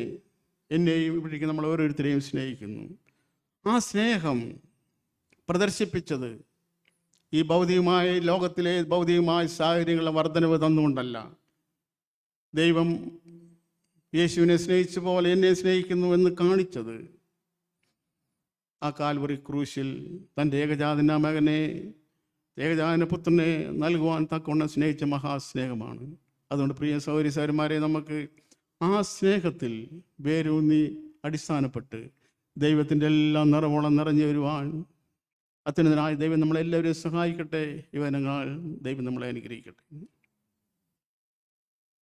എന്നെയും ഇവിടേക്ക് നമ്മൾ ഓരോരുത്തരെയും സ്നേഹിക്കുന്നു. ആ സ്നേഹം പ്രദർശിപ്പിച്ചത് ഈ ഭൗതികമായ ലോകത്തിലെ ഭൗതികമായ സാഹചര്യങ്ങളുടെ വർധനവ് തന്നുകൊണ്ടല്ല. ദൈവം യേശുവിനെ സ്നേഹിച്ച പോലെ എന്നെ സ്നേഹിക്കുന്നു എന്ന് കാണിച്ചത് ആ കാൽവറി ക്രൂശിൽ തൻ്റെ ഏകജാതന മകനെ, ഏകജാതന പുത്രനെ നൽകുവാൻ തക്കവണ്ണം സ്നേഹിച്ച മഹാസ്നേഹമാണ്. അതുകൊണ്ട് പ്രിയ സഹോദരന്മാരെ, നമുക്ക് ആ സ്നേഹത്തിൽ വേരൂന്നി അടിസ്ഥാനപ്പെട്ട് ദൈവത്തിൻ്റെ എല്ലാം നിറവോളം നിറഞ്ഞു വരുവാൻ അത്യുന്നതനായ ദൈവം നമ്മളെല്ലാവരെയും സഹായിക്കട്ടെ. ദൈവം നമ്മളെ അനുഗ്രഹിക്കട്ടെ.